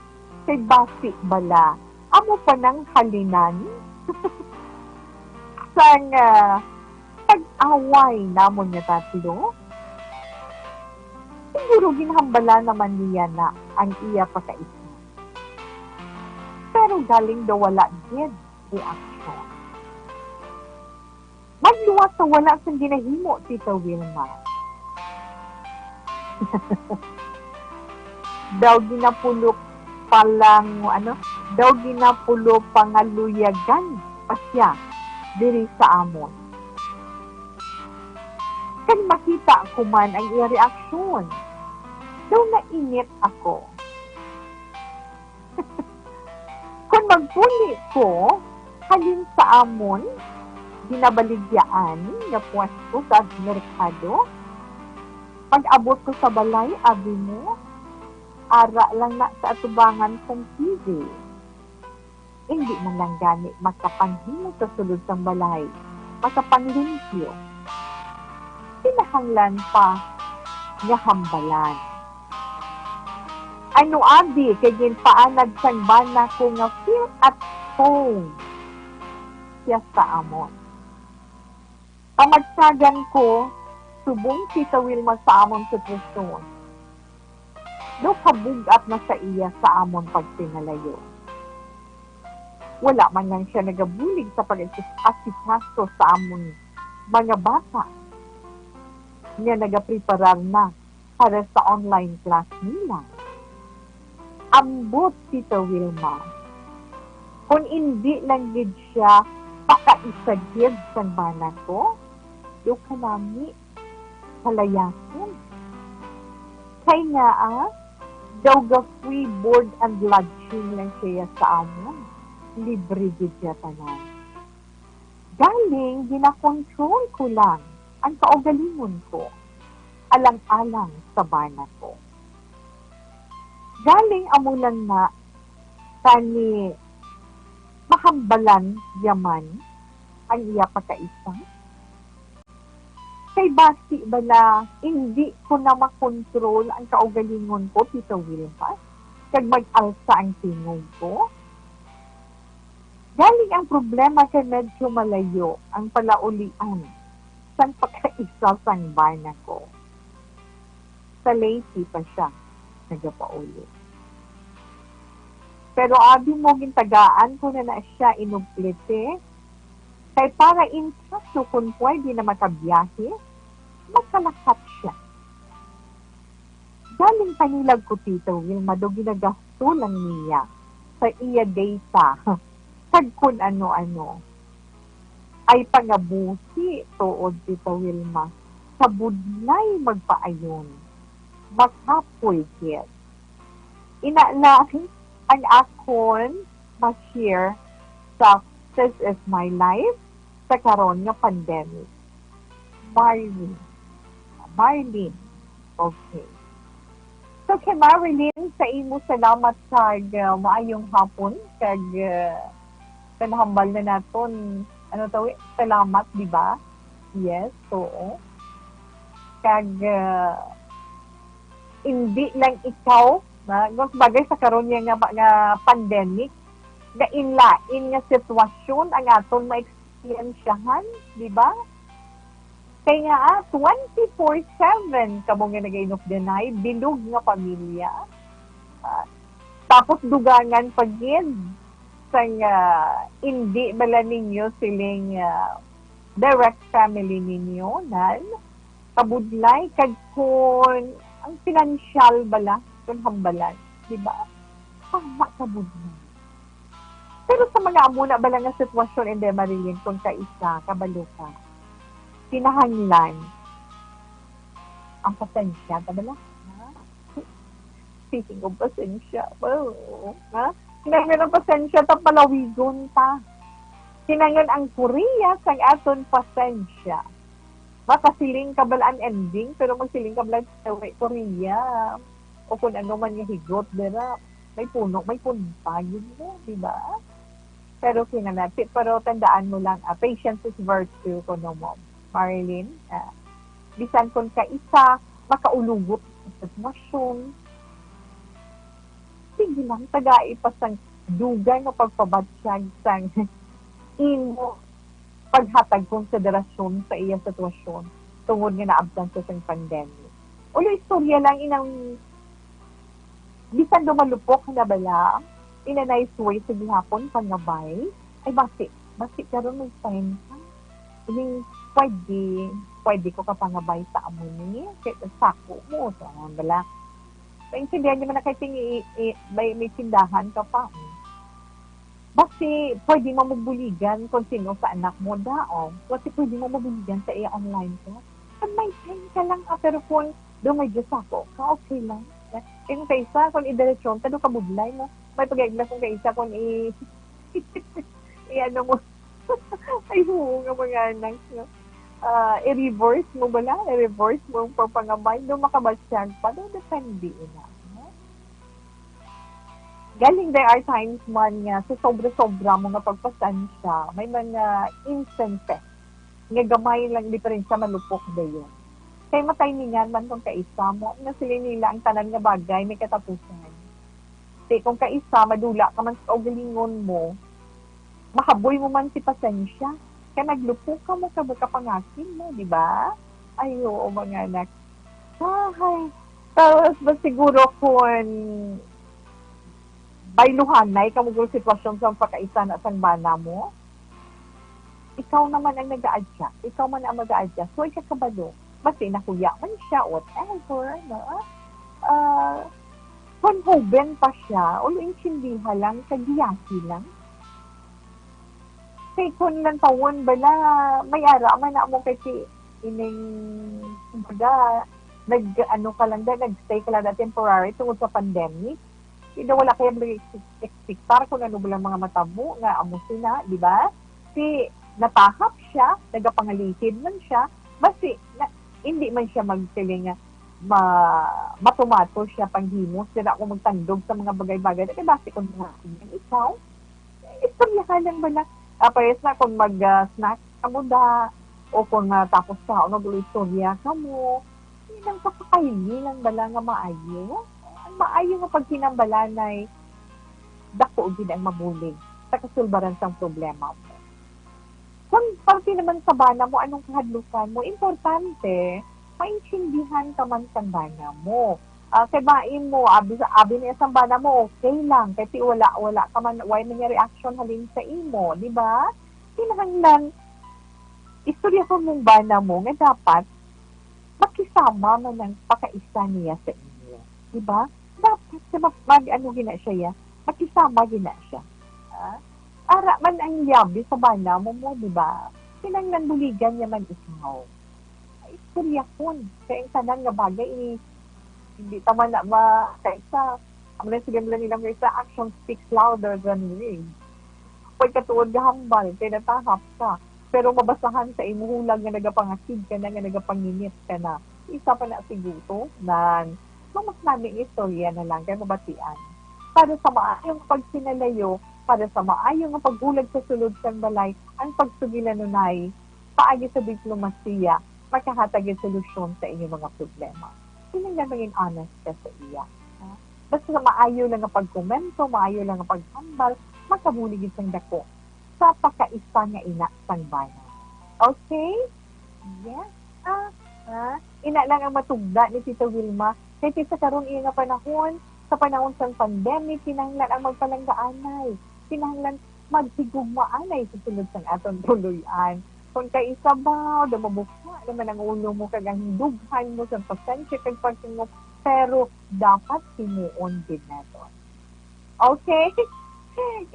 Speaker 3: kay basi bala amo pa ng halinan sang pag-away namon nga tatlo. Siguro ginhambala naman niya na ang iya pagkaisa. Pero galing daw wala gid reaksyon. Magluwas sa wala sa ginahimo, Tita Wilma. Daw ginapulok palang daw ginapulo pangaluyagan pa siya diri sa amon. Kan makita ko man ang iya reaksyon, daw nainit ako. Kung magpuli ko halin sa amon, ginabaligyaan nga pwesto sa merkado. Pag-abot ko sa balay, abi mo, ara lang na sa atubangan kong TV. Hindi man lang gani makapanghimo sa sulod ng balay, makapanglimpyo. Pinahanglan pa nga hambalan. Ano abi, kay ginpaanag sang bana ko nga feel at home siya sa amon. Pamatsagan ko, subong Tita Wilma sa amon sitwasyon. Do kabugat na sa iya sa amon pagpinalayo. Wala man lang siya nagabulig sa pag-asikaso sa amon mga bata. Niya nagapreparar na para sa online class nila. Ambot Tita Wilma. Kung hindi lang gid siya pakaisagid sa bana ko, yung kanami palayasin. Kaya nga daw ga free board and lodging lang siya sa amon. Libre gid siya tanan. Galing, ginakontrol ko lang ang kaugalingon ko. Alang-alang sa bana ko. Galing amo lang na tani mahambalan yaman ang iya pagkaisa. Kay basi bala, hindi ko na makontrol ang kaugalingon ko, Tita Wilma, kag mag-alsa ang tingog ko. Galing ang problema kay medyo malayo ang palaulian sang pagkaisa sang bana ko. Sa Lacey pa siya nagapauli. Pero abi mo gintagaan ko na siya inuplite. Kay para in caso kung pwede na makabiyahe, magkalakat siya. Galing panilag ko, Tita Wilma, do ginagasto lang niya sa iya data. Kag kung ano-ano. Ay pangabusi, tuod, Tita Wilma, sa budlay magpaayon. Maghapoy kit. Inaalaki ang akon ma-share sa This is My Life sa karon nga pandemic. Marilyn. Okay. So kay Marilyn, sa imo salamat kag maayong hapon kag kanahambal na naton salamat, di ba? Yes, oo. Kag hindi lang ikaw na bagay sa karon nga pandemic na inlain nga sitwasyon ang aton ma-experiensyahan, di ba? Kaya nga 24/7 kamo nga nag-inop-deny, bilog nga pamilya. Tapos dugangan pagin sa hindi bala ninyo siling direct family ninyo nan kabudlay kag kun ang financial bala kun hambalan, di ba? Tama kabudlay. Pero sa mga amuna bala nga sitwasyon ende Marilyn kung kaisa kabalo ka, kinahanglan ang pasensya kabala. Speaking of pasensya, ha? Kinahanglan ang pasensya ta palawigon ta. Kinahanglan ang Korea sang aton pasensya. Makasiling kabalaan ending, pero magsiling kabalaan sa Korea. O kung ano man yung higot, dira, may puno, may punta, yun mo, di ba? Pero kinanapit, pero tandaan mo lang, patience is virtue, ko no mo. Marilyn, bisan kung kaisa, makaulugot sa sitwasyon, sige lang, taga-ipasang dugay na pagpabatsyag sang imo paghatag konsiderasyon sa iyang sitwasyon tungod nga naabtan sa isang pandemic. Ulo istorya lang inang bisan dumalupok na bala in a nice way sa gihapon pangabay ay basi karon may time ka. Ining pwede ko kapangabay sa amo ni kay sako mo sa bala. Paintindihan niyo man na kay may tindahan ka pa. Kasi pwede mo magbuligan kung sino sa anak mo daw. Kasi pwede mo magbuligan sa iya online ka. Pag may time ka lang, pero kung doon may Diyos ako, okay lang. Kung kaisa, kung idiretsyon, doon ka budlay mo. May pag-eglas kung kaisa, kung ano mo, Ay, oo nga mga anak. No? I-reverse mo ba lang? I-reverse mo ang pagpangabay. Doon makabasyag pa. Doon depende na. No? Galing there are times man nga sa sobra-sobra mo nga pagpasansya. May mga instances nga gamay lang diferensya malupok da yun. Kaya matay ningan man kung kaisa mo, na sila nila ang tanan nga bagay may katapusan. Kaya kung kaisa, madula ka man sa ugalingon mo, makaboy mo man si pasensya. Kaya naglupok ka mo kapangasin mo, di ba? Ay, oo, mga anak. Ay, tapos ba siguro kung bayluhanay ka mo sitwasyon sa pagkaisa na sang bana mo, ikaw naman ang nag-a-adjust. Ikaw man ang mag-a-adjust. So, ikaw kabalo. Basta nakuya man siya, whatever, no? Kung huben pa siya, ulo insindiha lang, kagiyaki lang. Kaya kung lang tawon ba na, may ara man na mo kasi ining, kumbaga, nag-ano ka lang da, nag-stay ka lang na temporary tungkol sa pandemic. Hindi wala kayo mag-expectar kung ano ba lang mga matabo nga amo sila, di ba? Si natahap siya, nagapangalisid man siya, basi hindi man siya magsiling matumato siya panghimos, sila ako magtandog sa mga bagay-bagay. Kaya basi kung mga ikaw, istorya ka lang ba na, parehas na kung mag-snack ka mo da, o kung tapos ka, o nag-istorya ka mo, hindi lang pakakaili lang bala nga maayo. Ang maayo nga pagkinambalanay, dako din ang mabulig sa kasulbaran sa problema mo. Kung parte naman sa bana mo, anong kahadlukan mo, importante, maintindihan ka man sa bana mo. Kay bain mo, abi niya sa bana mo, okay lang. Kasi wala ka man, why man yung reaction halin sa imo, di ba? Kinahanglan, istorya ko mong bana mo, nga dapat, makisama man ang pakaisa niya sa inyo. Di ba? Dapat, ano gina siya, makisama gina siya. Ara man ang yabi sa bana mo, di ba? Kinanglan buligan niya man ikaw. Istorya kun. Kaya ang tanan nga bagay, hindi tama na kaisa, ang sige nilang kaisa, action speaks louder than words. Pag katuod ka hambal, kaya natahap ka. Pero mabasahan sa imuhulag nga nagapangasid ka na, nga nagapanginit ka na. Isa pa na siguro na mas naming istorya na lang, kaya mabatian. Para sa maayong pagsinalayo, para sa maayong ang pagbulag sa sulod sa balay, ang pagsugilan nunay, paagi sa diplomasiya, makahatag yung solusyon sa inyong mga problema. Hindi nga maging honest ka sa iya. Basta maayo lang ang pagkomento, maayo lang ang paghambal, makabulig isang dako sa pakaisa nga ina sang bayan. Okay? Yes. Ina lang ang matugda ni Tita Wilma. Kasi sa karon iya nga panahon, sa panahon sa pandemic, kinahanglan ang magpalanggaanay. Kinahanglan magsigugmaanay sa sulod sang aton tuluyan. Kung kay isabaw, dumabukha naman ang ulo mo, kagang hindughan mo sa pasensya, kag pagtingog, pero dapat simuon din nato. Okay?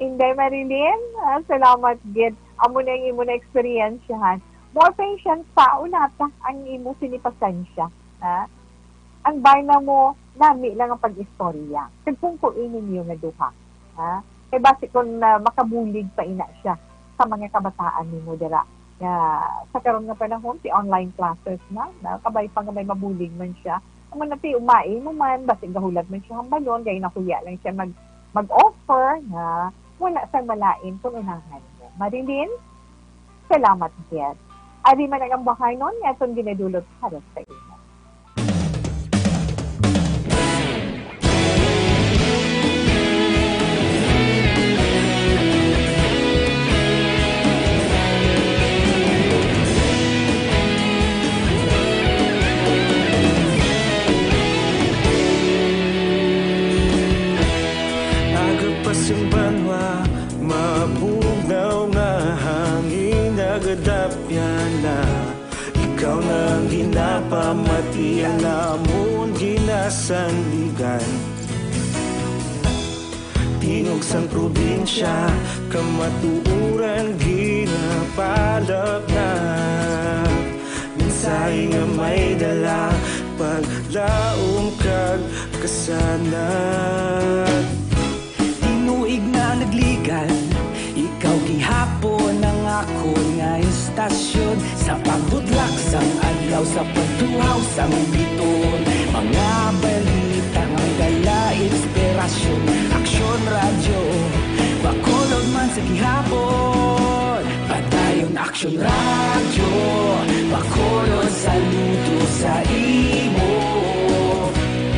Speaker 3: Inday Marilyn, salamat gid. Amo na yung imo na experiensyahan. More patience sa unata ang imo sinipasensya. Ang bayna mo, nami lang ang pag-istorya. Kung kuinin niyo nga duha. Kaya basi kung makabulig pa ina siya sa mga kabataan ni mo dira. Sa karon nga panahon, si online classes na kabay pa nga may mabulig man siya. Ang manati umay mo man, basi gahulat man siya hambalon, gaya nakuya lang siya mag-offer na wala sa malain kung unahan mo. Marilyn, salamat Jed. Ari man ang bahay nun, yatong ginadulot para sa iyo.
Speaker 5: Yung banwa, mabugaw na hangin nagadapya na. Ikaw nang ginapamati ang namon ginasandigan. Tinog sang probinsya, kamatuuran ginapalap na. Minsay nga may dala, paglaom kag kasanat.
Speaker 6: Tinuig na nagligan, ikaw gihapon ang istasyon sa pagbudlak sang adlaw sa pagtuhaw sang biton. Mga balita nga dala inspirasyon, aksyon radyo, bakulod man sa gihapon. Padayon aksyon radyo, bakulod saludo sa imo.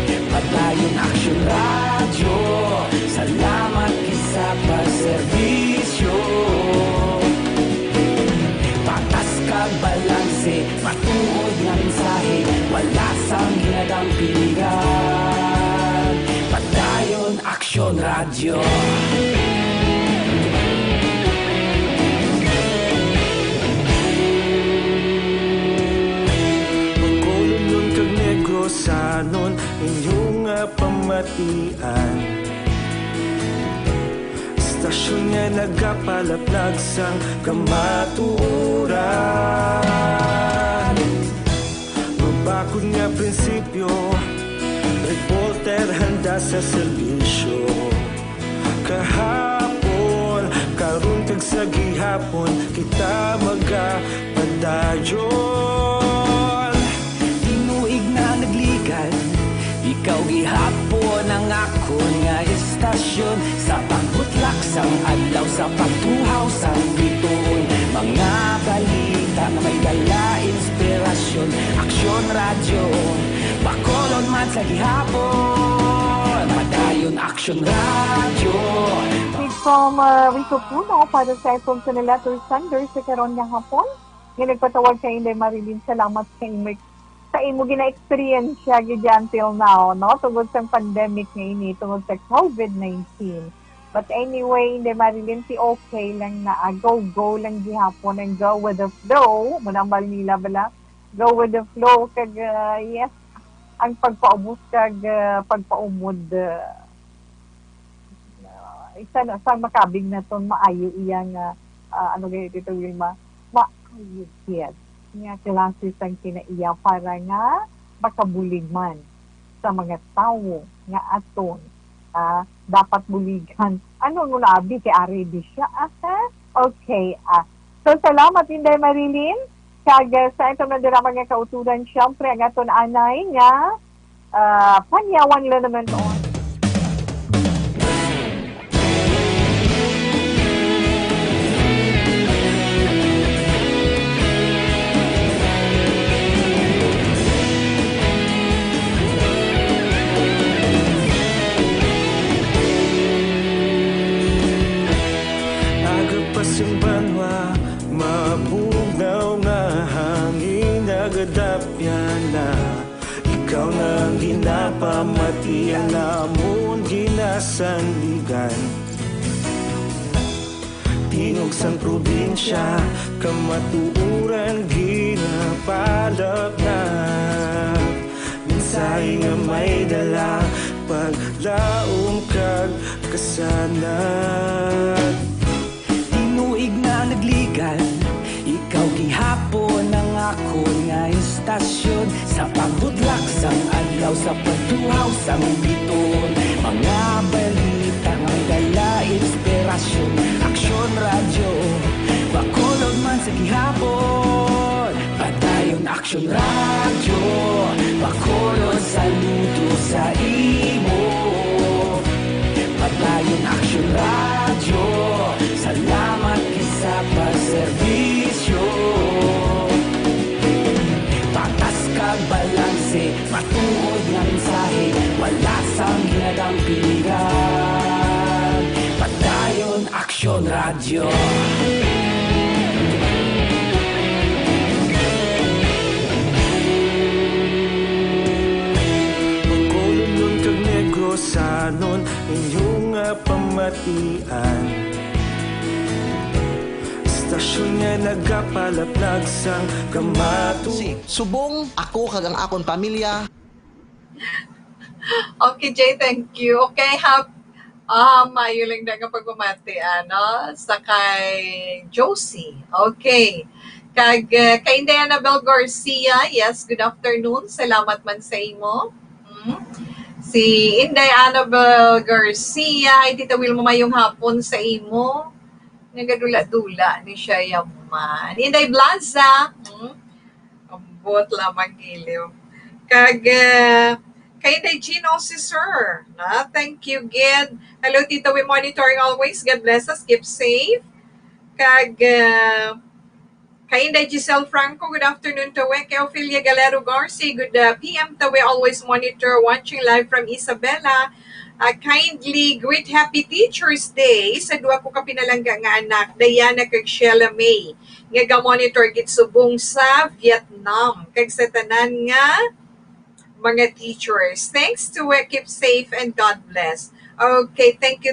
Speaker 6: Padayon aksyon radyo, salamat isa pa serbisyo. Patas kag balanse, matuod nga mensahe, wala sang ginadampingan. Padayon aksyon radyo.
Speaker 5: Pagkulong kag negosanon inyong pamatian. Istasyon nga nagapalaplag sang kamatuuran. Mabakod nga prinsipyo, reporter handa sa serbisyo. Kahapon, karon kag sa gihapon, kita magapadayon.
Speaker 6: Tinuig na nagligan, ikaw gihapon ang akon nga istasyon sa pagbutlak sang adlaw sa pagtuhaw sang biton. Mga balita nga may dala inspirasyon, aksyon radyo, bakolon man sa gihapon. Padayon aksyon radyo.
Speaker 3: From Rico Puno para sa FM Sanela to Thunder sa karon nga hapon. Nga nagpatawag sa Inday Marilyn, salamat sa imo gina-experience siya until now, no? Tungod sa pandemic nga ini, tungod sa COVID-19. But anyway, Inday Marilyn, si okay lang na go lang gihapon and go with the flow. Manambal nila bala, go with the flow kag yes, ang pagpaubos kag pagpaumod isa na sa makabig na ton maayo iyang ano gayud dito Wilma, maayo yet nga klase sang kinaiya para nga makabulig man sa mga tao nga aton dapat buligan. Ano no labi kay ari di siya okay so salamat Inday Marilyn kag sa itong nadirama nga kauturan syempre ang aton anay nga panyawan nila naman on.
Speaker 5: Simbanwa, mabugaw nga hangin nagadapyan na. Ikaw nang ginapamatian namon ginasandigan. Tingog sang probinsya, kamatuuran ginapalap na. Minsay nga may dala, paglaom kag kasanat.
Speaker 6: Tinuig na nagligan, ikaw gihapon ang akon nga istasyon sa pagbudlak sang adlaw sa pagtuhaw sang biton. Mga balita nga may dala inspirasyon, aksyon radyo, bakulod man sa gihapon. Padayon aksyon radyo, bakulod saludo sa imo. Padayon aksyon radyo, salamat isa pa serbisyo. Patas kag balanse, matuod nga mensahe, wala sang ginadampingan. Padayon aksyon radyo.
Speaker 5: Pagkulong kag negosanon inyong pamatian. Istasyon nga nagapalaplag sang kamatu.
Speaker 8: Subong ako kag ang akon pamilya.
Speaker 4: Okay, Jay, thank you. Okay, mayo lang na nga pagpamati, ano, sa kay Josie. Okay. Kay Inday Annabel Garcia, yes, good afternoon. Salamat man sa imo. Si Inday Annabel Garcia, ay Tita Wilma mayong hapon sa imo. Nagadula-dula ni siya yaman. Inday Blaza. Ambot lamang giliw. Kay Inday Gino si Sir. Na, thank you, Gid. Hello, Tito. We monitoring always. God bless us. Keep safe. Kay Inday Giselle Franco, good afternoon to we. Kay Ophelia Galero Garcia, good PM to we. Always monitor, watching live from Isabela. Kindly greet Happy Teacher's Day sa duwa ko kapinalangga nga anak, Diana kag Sheila May. Nga ga-monitor gid subong sa Vietnam. Kag sa tanan nga mga teachers. Thanks to we. Keep safe and God bless. Okay, thank you.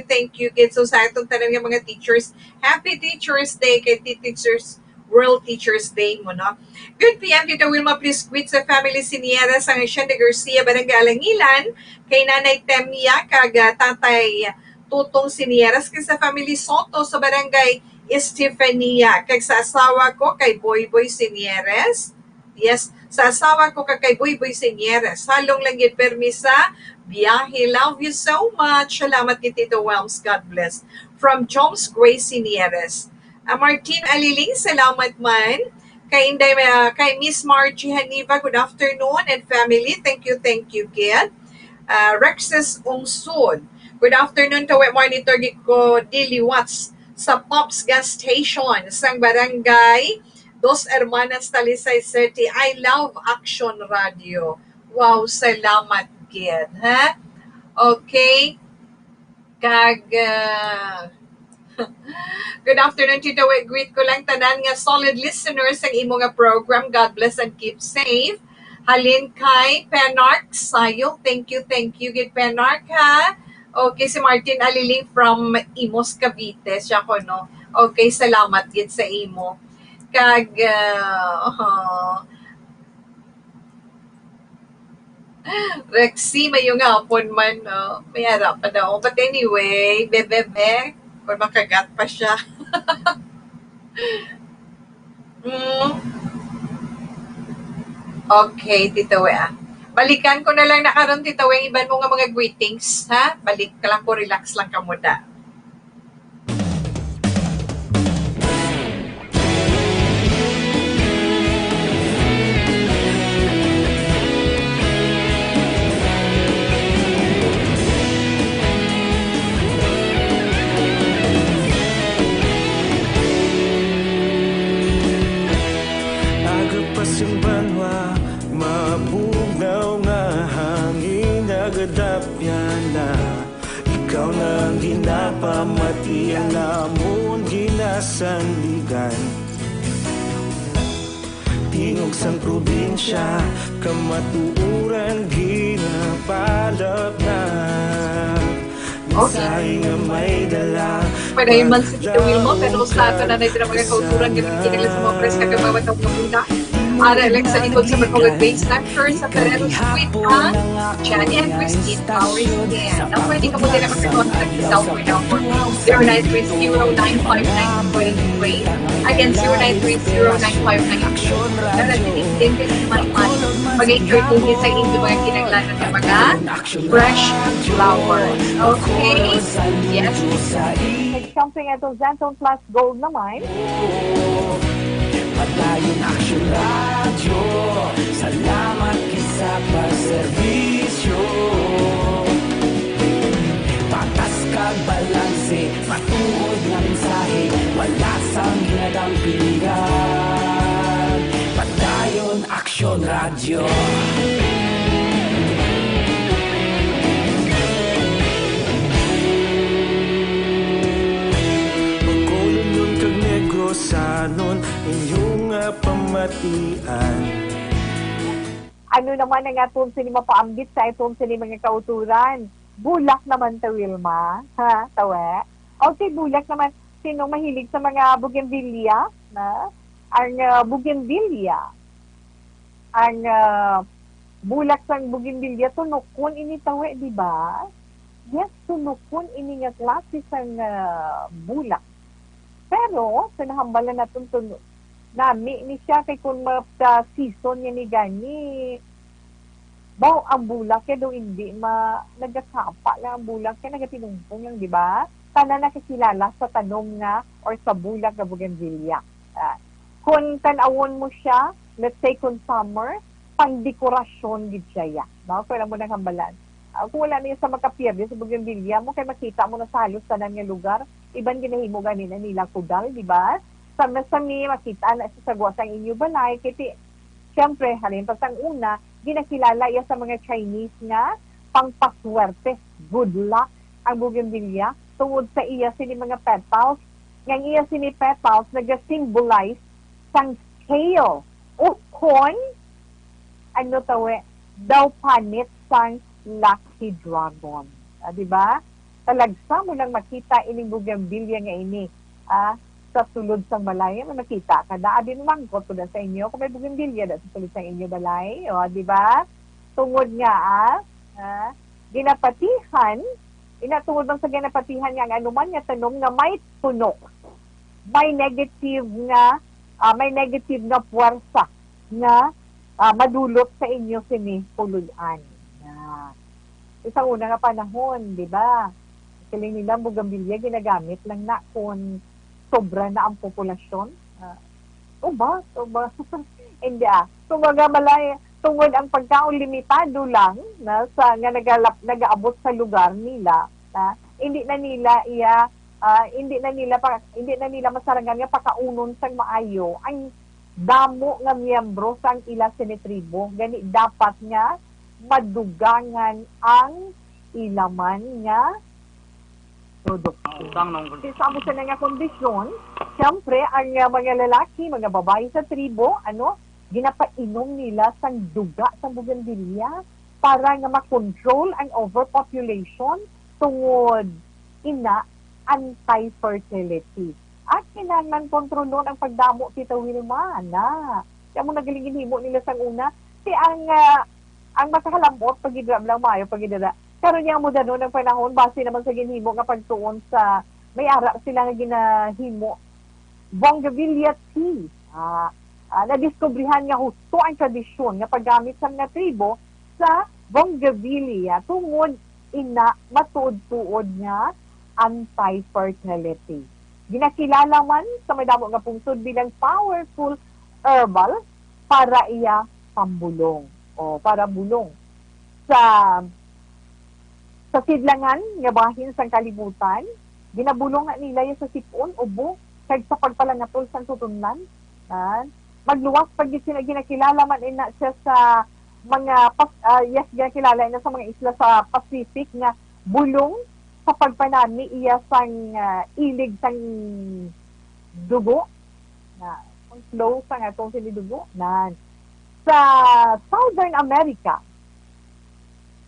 Speaker 4: Gid so sa atong tanan nga mga teachers, Happy Teacher's Day kay teachers World Teachers Day mo, no? Good PM, Tita Wilma, please greet sa family Siniera sa Hacienda Garcia, Barangay Alangilan, kay Nanay Temia, kag Tatay Tutong Sinieras, kay sa family Soto sa Barangay Estefania, kag sa asawa ko kay Boyboy Sinieres. Yes, sa asawa ko kay Boyboy Sinieres. Halong lang yun permisa, biyahe. Love you so much. Salamat kay Tito Welms. God bless. From Joms Grace Sinieres. Martin Aliling, salamat man. Kay Miss Margie Haniva, good afternoon and family. Thank you, kid. Rexes Ungsud, good afternoon to monitor ko Dili Watts sa Pops Gas Station sa Barangay Dos Hermanas Talisay City. I love Action Radio. Wow, salamat, kid. Ha? Okay. Good afternoon, Tito. Greet ko lang tanan nga solid listeners ang imo nga program. God bless and keep safe. Halin kay Penark Sayo. Thank you. Gid Penark, ha? Okay, si Martin Aliling from Imos, Cavite. Siya ko, no? Okay, salamat gid sa imo. Rexy, may yung hapon man, no? May harap pa daw. But anyway, bebe. Kung makagat pa siya. Okay, Tito We. Balikan ko na lang na karon, Tito We, iban mo nga mga greetings, ha? Balik ka lang ko, relax lang ka muna.
Speaker 5: Yung banwa, mabugnaw nga hangin nagadapyan na ikaw nang ginapamatian namon ginasanligan. Tingog sang probinsya, kamatuuran ginapalap na.
Speaker 4: Okay.
Speaker 5: Nga may dala.
Speaker 4: Pwede man si Tito Wilma, pero sa ito na natin ang mga kauturan ganun kinala sa mga press kagabawat ang mga Ara Alexa ikot sa Barcogag Base Lecture sa Ferrero Street, ha? Jenny and Christine, Powers Again. Now, pwede ka mo din naman contact sa cellphone number 0930-959-23. Again, 0930-959-23. Narating din din naman mag-entertain din sa inyo mga kinaglanan ng mga fresh flowers. Okay? Yes.
Speaker 3: Something ito, Zenton Plus Gold naman.
Speaker 6: Patayon Action Radio, salamat kisa pa-servisyo. Patas kag balanse, matuod nga mensahe, wala sang ginadampingan. Patayon Action Radio.
Speaker 5: Sanon inyong pamatian.
Speaker 3: Ano naman ang atong sinima paambit sa itong sinima nga kauturan? Bulak naman ta, Wilma. Ha? Tawe? Okay, bulak naman. Sino mahilig sa mga bougainvillea? Na? Ang bougainvillea. Ang bulak sang bougainvillea, tunukon ini tawe, di ba? Yes, tunukon ini nga klase sang bulak. Pero, sa nahambalan natin nami ni siya kay kung season niya ni gani, baw ang bulak kaya daw hindi nagkasapa lang ang bulak kaya nagatinungtong yung, di ba? tanan nakikilala sa tanom nga or sa bulag nga bougainvillea. Kung tanawon mo siya, let's say kung summer, pang-dekorasyon gid siya. No? Kung mo nang hambalan. Kung wala niya sa makapierde sa bougainvillea mo, kay makita mo na sa halos tanan nga lugar, iban ginahimo ganina nila kudal, di ba? Sama-sami, makita na sa sagwa sa inyo balay, kaya siyempre, halimbawa ang una, ginakilala iya sa mga Chinese nga pangpaswerte, good luck ang bougainvillea tungod sa iya sini mga petals. Ngang iya sini petals nag-symbolize sang scale o corn, ano tawe, daw panit sang lucky dragon. Di ba? Talagsa mo lang makita ining bougainvillea nga ini. Sa sulod sang balay, makita ka da adin mangkot to da sa inyo kung may bougainvillea da sa sulod sang inyo balay, o di ba? Tungod nga ginapatihan, inatungod bang sa ginapatihan nga anuman nga tanom nga may tunok, may negative nga puwersa nga madulot sa inyo sini puluyan. Isang una nga panahon, di ba? Kiling nila bougainvillea ginagamit lang na kung sobra na ang populasyon. Tuba. Hindi Tumaga malay, tungod ang pagkaon limitado lang na sa nga nagaabot sa lugar nila, hindi na nila masarangan nga pakaunon sang maayo ang damo nga miyembro sang ila sinitribo. Gani dapat nga madugangan ang ilaman nga produkto. Sa amo sa nga kondisyon, siyempre, ang mga lalaki, mga babae sa tribo, ginapainom nila sang duga sa bougainvillea para nga makontrol ang overpopulation tungod anti-fertility. At kinahanglan kontrolon ang pagdamo Tita Wilma, Kaya mo nagalingin himo nila sang una, ang makahalambot, pagidra lang maayo, pagidra. Karon niya mo danon ng panahon, base naman sa ginhimo nga pagtuon sa may ara sila nga ginahimo bougainvillea tea. Nadiskubrihan nga husto ang tradisyon nga paggamit sa mga tribo sa bougainvillea tungod matuod-tuod nga anti-fertility. Ginakilala man sa may damo nga pungsod bilang powerful herbal para iya pambulong o para bulong sa sidlangan nga bahin sang kalibutan. Ginabulong nga nila yung sa sipon, ubo, kag sa pagpalangatol sa tutunlan. Magluwas pag ginakilala man ina siya sa mga ginakilala ina sa mga isla sa Pacific nga bulong sa pagpanami iya sang ilig sang dugo ang flow sang atong sinidugo sa Southern America.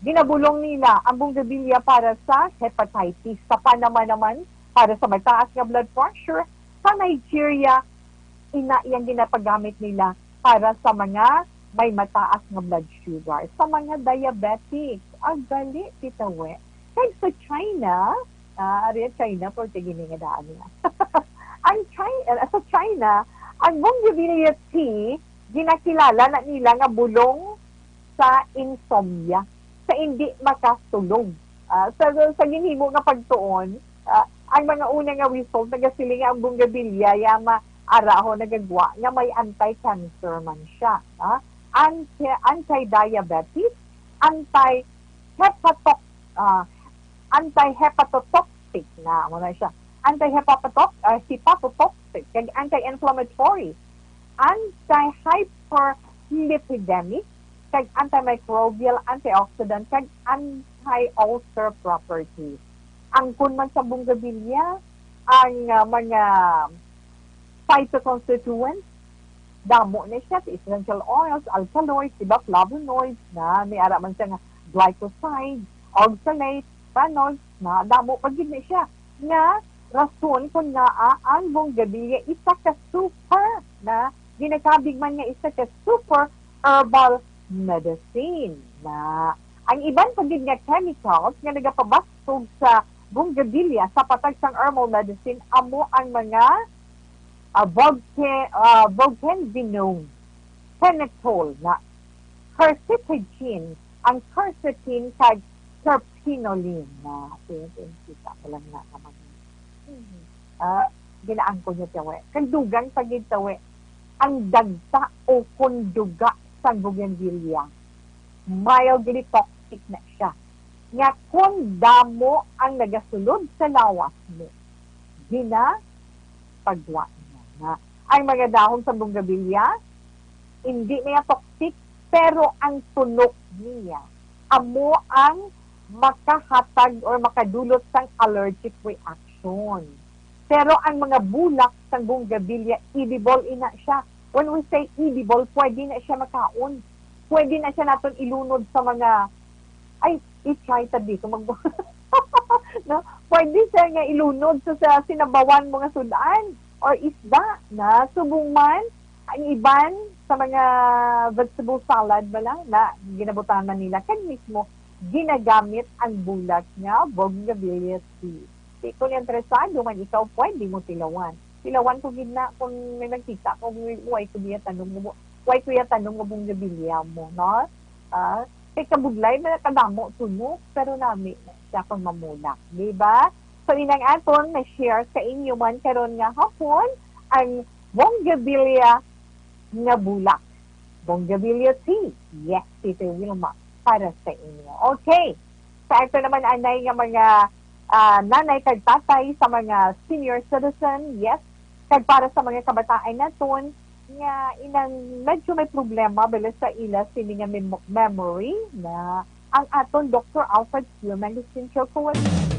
Speaker 3: Ginabulong nila ang bougainvillea para sa hepatitis. Sa Panama naman, para sa mataas nga blood pressure. Sa Nigeria, iyang ginapagamit nila para sa mga may mataas nga blood sugar. Sa mga diabetic, gali, Tita We. Kaya sa China, China, for tigini nga daan niya. Sa China, ang bougainvillea tea, ginakilala na nila nga bulong sa insomnia, sa hindi makatulog. Sa ginhimo nga pagtuon, ang mga una nga result nagasiling ang bougainvillea yama araho nagagwa nga may anti-cancer man siya. Anti-diabetes, anti-hepatotoxic na mo na siya. Hepatotoxic, anti-inflammatory, anti-hyperlipidemic, kag antimicrobial, antioxidant, kag anti-ulcer properties. Ang kun man sa bougainvillea, ang mga phytoconstituents, damo na siya, essential oils, alkaloids, diba, flavonoids, na may ara man siya nga glycosides, oxalates, phenols, na damo pagid na siya. Nga, rason kung ang bougainvillea isa ka super, na ginakabig man nga isa ka super herbal medicine. Na ang iban pagid nga chemicals nga nagapabastog sa bougainvillea sa patag sang herbal medicine amo ang mga bougainvillea penetol na quercetin, ang quercetin kag terpinolene na kita ko lang na naman Ginaan ko niya tawe. Kandugan sa gitawe, ang dagta o kunduga sa bougainvillea, mildly toxic na siya. Nga kung damo ang nagasulod sa lawas mo, pagwa niya na. Ang mga dahon sa bougainvillea, hindi niya toxic, pero ang tunok niya, amo ang makahatag or makadulot sang allergic reaction. Pero ang mga bulak sa bougainvillea, edible ina siya. When we say edible, pwede na siya makaon. Pwede na siya natin ilunod sa mga, i-try tabi ko no? Pwede siya nga ilunod sa sinabawan mga sudan or isda na subong man. Ang iban sa mga vegetable salad na ginabutan man nila kan mismo ginagamit ang bulak nga bougainvillea seed. Kung interesado man ikaw, pwede mo tilawan. Tilawan ko gina kung may nagkita ko, why ko diya tanong mo bougainvillea mo, no? Kay kabudlay na kadamo tumo, pero nami siya kung mamulak, di ba? So inang aton na share sa inyo man karon nga hapon ang bougainvillea nga bulak. Bougainvillea tea. Yes, Tito Wilma, para sa inyo. Okay. Sa ito naman anay nga mga nanay kag tatay sa mga senior citizen, yes, kag para sa mga kabataan naton nga inang medyo may problema bala sa ila sini nga memory na ang aton Dr. Alfred Spielman Distinction Coalition.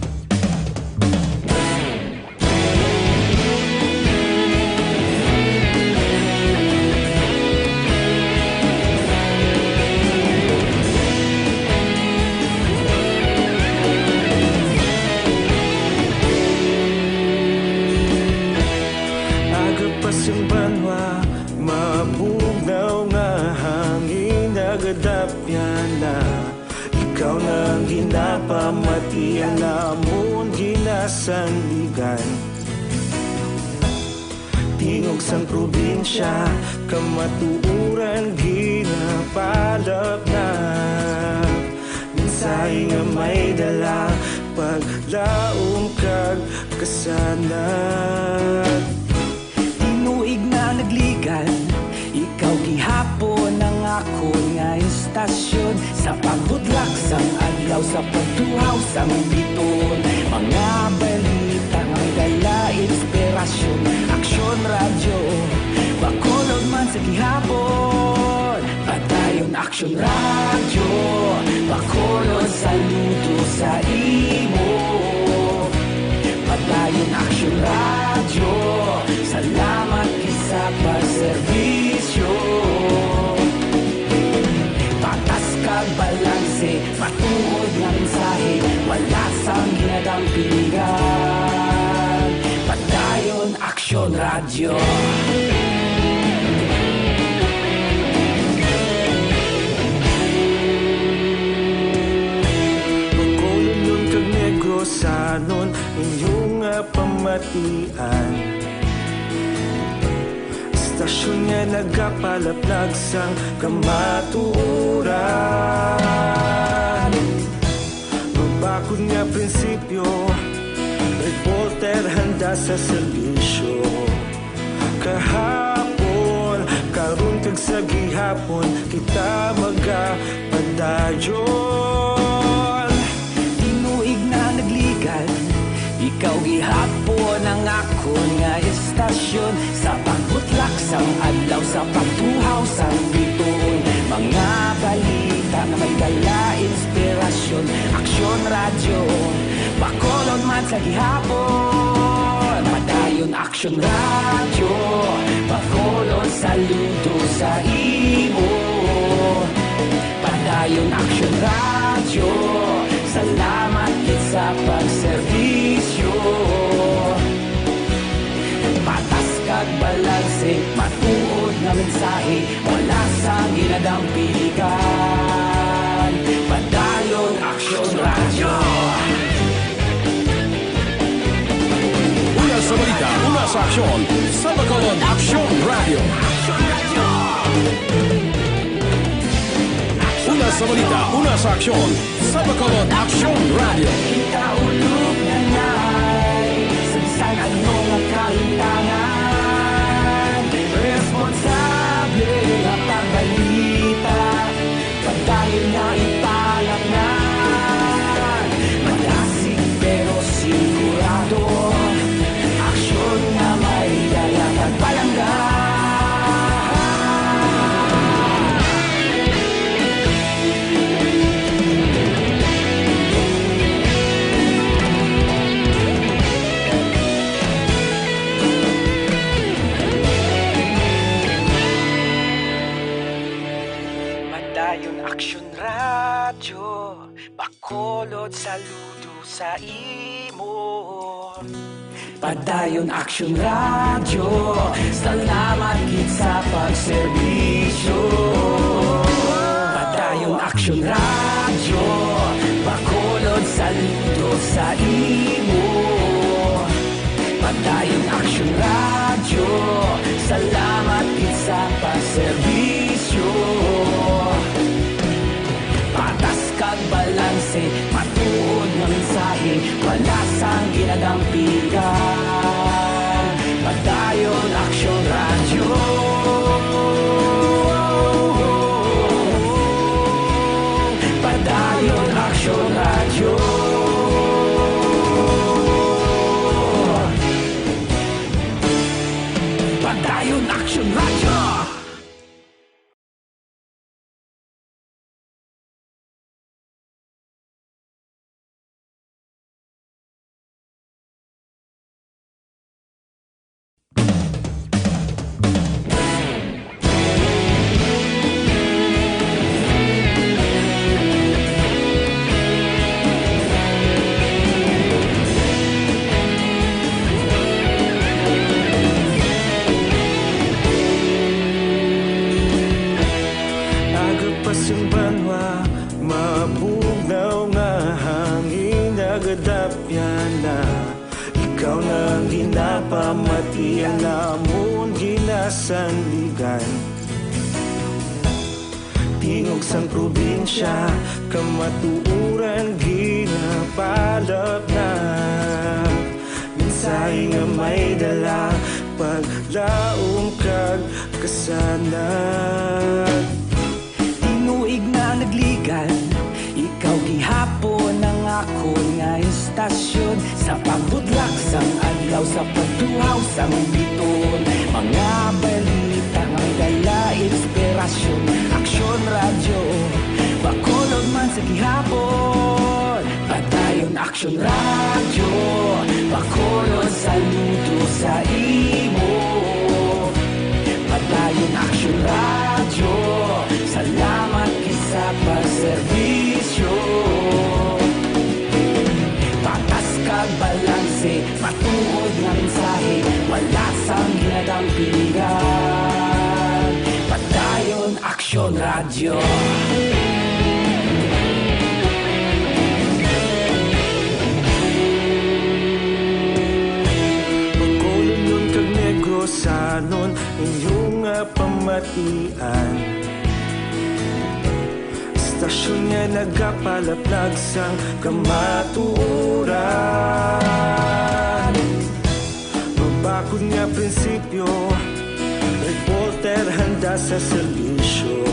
Speaker 5: Pasimbanwa, mapugnaw nga hangin nagadapyan na ikaw nang ginapamatian namon ginasandigan. Tingog sang probinsya, kamatuuran ginapalap na minsay nga may dala paglaom kag kasanat.
Speaker 6: Tinuig na nagligan, ikaw gihapon ang ako nga istasyon. Sa pagbudlak sang adlaw, sa pagtuhaw sang biton, mga balita nga dala inspirasyon. Aksyon radyo, bakulog man sa gihapon. Padayon aksyon radyo, bakulog saludo sa imo. Padayon aksyon radyo, salamat isa pagserbisyo. Patas kag balanse, matuod nga mensahe, wala sang ginadampingan. Padayon aksyon radyo.
Speaker 5: Pagkulong kag negosanon inyong pamatian. Istasyon nga nagapalaplag sang kamatuuran. Mabakod nga prinsipyo, reporter handa sa serbisyo. Kahapon, karon kag sa gihapon, kita magapadayon.
Speaker 6: Tinuig na nagligan, ikaw gihapon ang ako nga istasyon. Sa pagbutlak sang adlaw, sa pagtuhaw sang biton, mga balita na may dala inspirasyon. Aksyon radyo, bakolod man sa gihapon. Padayon aksyon radyo, bakolod saludo sa imo. Padayon aksyon radyo, salamat sa pagserbisyo. Patas kag balanse, matuod nga mensahe, wala sang ginadampingan. Padayon aksyon radyo.
Speaker 1: Una sa balita, una sa aksyon, sa Bacolod Aksyon Radio. Una sa balita, una sa aksyon, sa Bacolod Aksyon Radio.
Speaker 6: Ikaulog na ngay, sa Bacolod, saludo sa imo. Padayon Action Radio, salamat gid sa pagserbisyo. Padayon Action Radio, Bacolod, saludo sa imo. Padayon Action Radio, salamat gid sa pagserbisyo. Patas kag balanse, matuod nga mensahe, wala sang ginadampigan. Padayon Action Radio. Padayon Action Radio. Padayon Action Radio.
Speaker 5: Agapasumbanwa, mabugnaw nga hangin nagadapyan na. Ikaw na ginapamatian namon ginasanligan. Tingog sang probinsya, kamatuuran ginapalap na. Minsay nga may dala, paglaom kag kasanag.
Speaker 6: Tinuig na nagligan, ikaw gihapon ang ako nga istasyon. Sa pagbudlak sang adlaw, sa pagtuhaw sang biton. Mga balita may dala inspirasyon. Action Radio, Bacolod man sa gihapon. Padayon Action Radio, Bacolod, saludo sa imo. Padayon Action Radio, salamat sa pagserbisyo. Patas kag balanse, matuod nga mensahe, wala sang ginadampigan. Padayon Action Radio.
Speaker 5: Bacolod nun kag Negrosanon, inyong nga pamatian. Stasyon nga nagapalaplag sang kamatuoran. Mabakod nga prinsipyo, reporter handa sa serbisyo.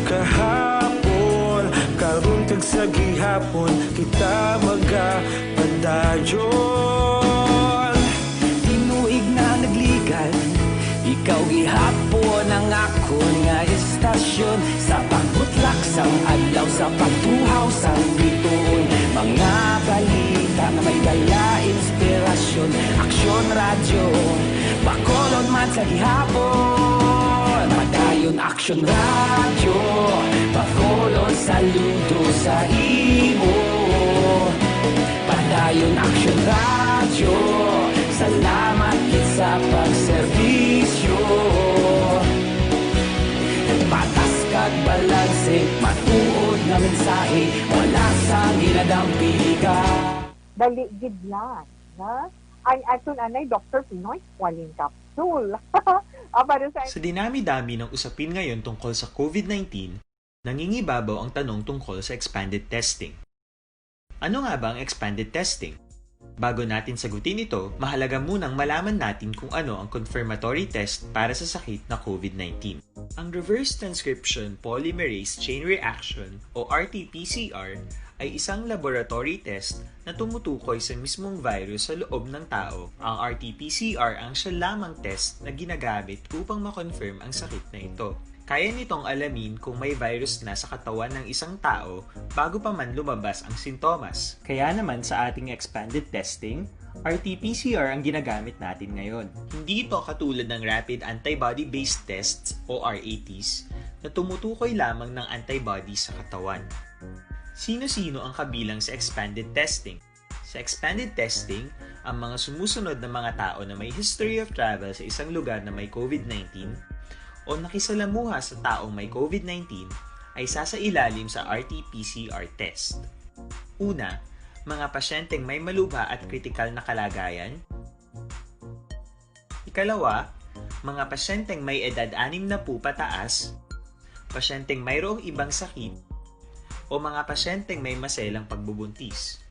Speaker 5: Kahapon, karon kag sa gihapon, kita magapadayon.
Speaker 6: Tinuig na nagligan, ikaw gihapon ang ako nga istasyon. Sa pagbutlak sang adlaw, sa pagtuhaw sang biton. Mga balita na may dala inspirasyon. Action Radio, Bacolod man sa gihapon. Padayon Action Radio, Bacolod, saludo sa imo. Padayon Action Radio, salamat gid sa pagserbisyo. Patas kag balanse, matuod nga mensahe, wala sang ginadampigan.
Speaker 3: Dali gid lang, ha? Ang aton anay Dr. Pinoy Waling Capsule. Para sa
Speaker 9: Sa dinami-dami ng usapin ngayon tungkol sa COVID-19, nangingibabaw ang tanong tungkol sa expanded testing. Ano nga ba ang expanded testing? Bago natin sagutin ito, mahalaga munang malaman natin kung ano ang confirmatory test para sa sakit na COVID-19. Ang reverse transcription polymerase chain reaction o RT-PCR ay isang laboratory test na tumutukoy sa mismong virus sa loob ng tao. Ang RT-PCR ang siya lamang test na ginagamit upang makonfirm ang sakit na ito. Kaya nitong alamin kung may virus na sa katawan ng isang tao bago pa man lumabas ang sintomas. Kaya naman sa ating expanded testing, RT-PCR ang ginagamit natin ngayon. Hindi ito katulad ng Rapid Antibody-Based Tests o RATs na tumutukoy lamang ng antibodies sa katawan. Sino-sino ang kabilang sa expanded testing? Sa expanded testing, ang mga sumusunod na mga tao na may history of travel sa isang lugar na may COVID-19 o nakisalamuha sa taong may COVID-19 ay sasailalim sa RT-PCR test. Una, mga pasyenteng may malubha at kritikal na kalagayan. Ikalawa, mga pasyenteng may edad 60 pataas, pasyenteng mayroong ibang sakit, o mga pasyenteng may maselang pagbubuntis.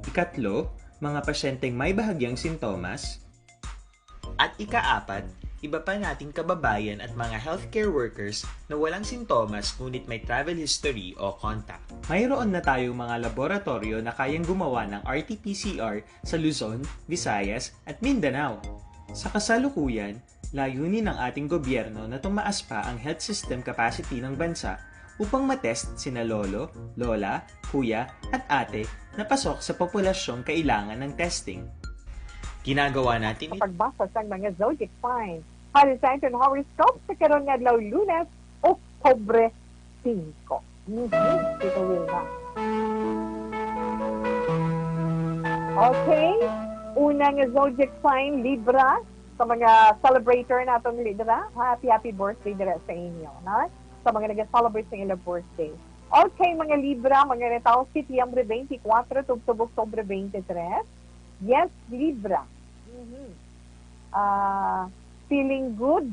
Speaker 9: Ikatlo, mga pasyenteng may bahagyang sintomas. At ikaapat, iba pa nating kababayan at mga healthcare workers na walang sintomas ngunit may travel history o contact. Mayroon na tayong mga laboratorio na kayang gumawa ng RT-PCR sa Luzon, Visayas at Mindanao. Sa kasalukuyan, layunin ng ating gobyerno na tumaas pa ang health system capacity ng bansa upang matest sina lolo, lola, kuya at ate na pasok sa populasyong kailangan ng testing. Ginagawa natin ito.
Speaker 3: Pagbasa sa mga zodiac signs. Para sa ating horoscope sa karon nga adlaw Lunes, Oktubre 5. Tito Wilma. Okay. Unang zodiac sign, Libra. Sa mga celebrator natong Libra, happy birthday dira sa inyo. Na? Sa mga nag-celebrate sa ilang birthday. Okay, mga Libra, mga nataw, Setyembre 24, tugtog Oktubre 23. Yes, Libra. Feeling good.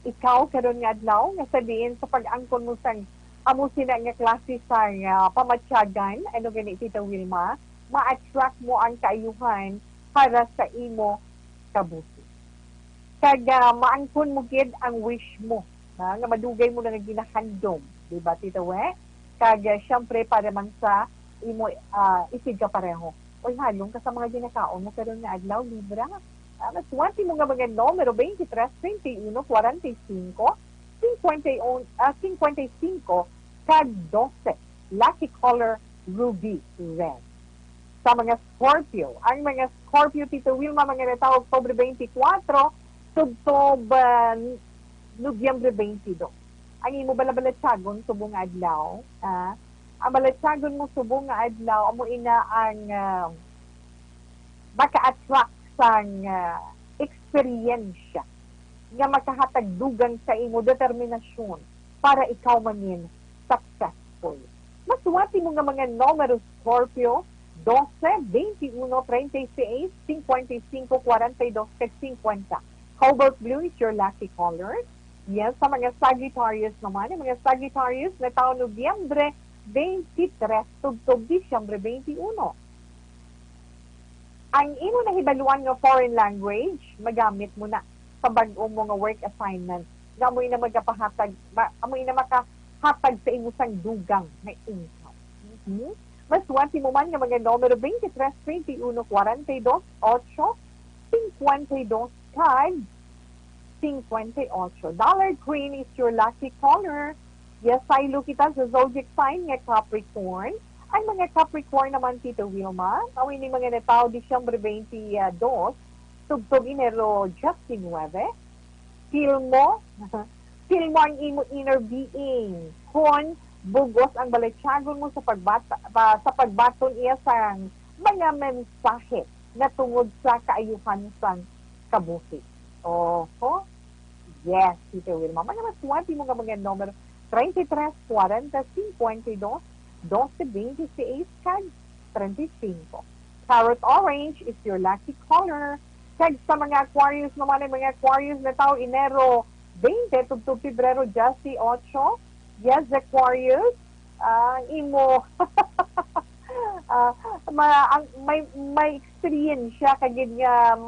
Speaker 3: Ikaw, karon nga adlaw, nga sabihin sa pag-angkon mo sang amo sina nga klase sa pamatsyagan, ano gani Tita Wilma, ma-attract mo ang kaayuhan para sa imo kabuhi. Kag maangkon mo gid ang wish mo. Nga madugay mo na nga ginahandom, di ba Tita We? Kag syempre para man sa imo isig ka pareho. Oy halong ka sa mga ginakaon mo karon nga adlaw Libra. Maswerte mo nga mga numero 23, 21, 45, 55 kag 12. Lucky color ruby red. Sa mga Scorpio, ang mga Scorpio Tito Wilma mga nataw Oktubre 24, tugtob Nobyembre 22. Ang imo balabalatsyagon subong nga adlaw, ang balatsyagon mo subong nga adlaw amo ina ang maka-attract sang eksperyensya nga makahatag dugang sa imo determinasyon para ikaw manin successful. Masuwati mo nga mga numero Scorpio 12, 21, 36, 55, 42, 50. Cobalt blue is your lucky color. Yes, sa mga Sagittarius naman, yung mga Sagittarius na taon Nobyembre 23, tugtog Disyembre 21. Ang imo na hibaluan nga foreign language, magamit mo na sa bag-o mo nga work assignment. Amoy na magkapahatag, amoy na makahatag sa imo sang dugang na income. Maswerte mo man nga mga numero 23, 21, 42, 8, 52, card 58. Dollar Queen is your lucky color. Yes, ay look kita sa zodiac sign nga Capricorn. Ang mga Capricorn naman Tito Wilma, awin ni mga nataw Disyembre 22, tugtog Enero 19. Feel mo ang imo inner being. Kung bugos ang balatsyagon mo sa pagbaton iya sang mga mensahe na tungod sa kaayuhan sang kabuhi. Oho. Yes, Tito Wilma. Mga maswerte mo nga mga numero 33, 40, 52, 12, 26, kag 35. Carrot orange is your lucky color. Kag sa mga Aquarius naman, mga Aquarius na tao, Enero 20, tugtog Pebrero 18. Yes, Aquarius, imo, may experience siya kagid nga,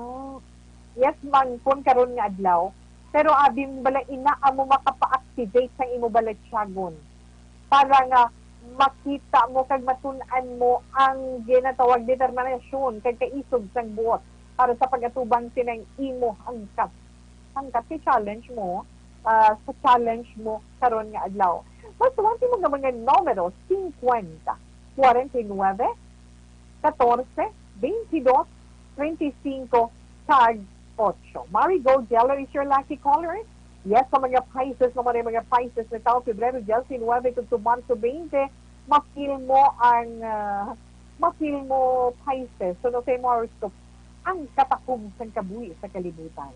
Speaker 3: yes, mangkon karon nga adlaw. Pero abi mo bala ina amo makapa-activate sa imo balatsyagon para nga makita mo kag matun-an mo ang ginatawag determinasyon kag kaisog sang buot para sa pagatubang sinang imo hangkat si challenge mo sa challenge mo karon nga adlaw. Masuwante mo nga mga numero 50, 49, 14, 22, 25, tag 8. Marigold yellow is your lucky color. Yes, sa mga Pisces naman ay mga Pisces na tao, Pebrero 19 to Marso 20, ma-feel mo ang ma-feel mo Pisces, so no say mo horoscope, ang katakum sa kabuhi sa kalibutan.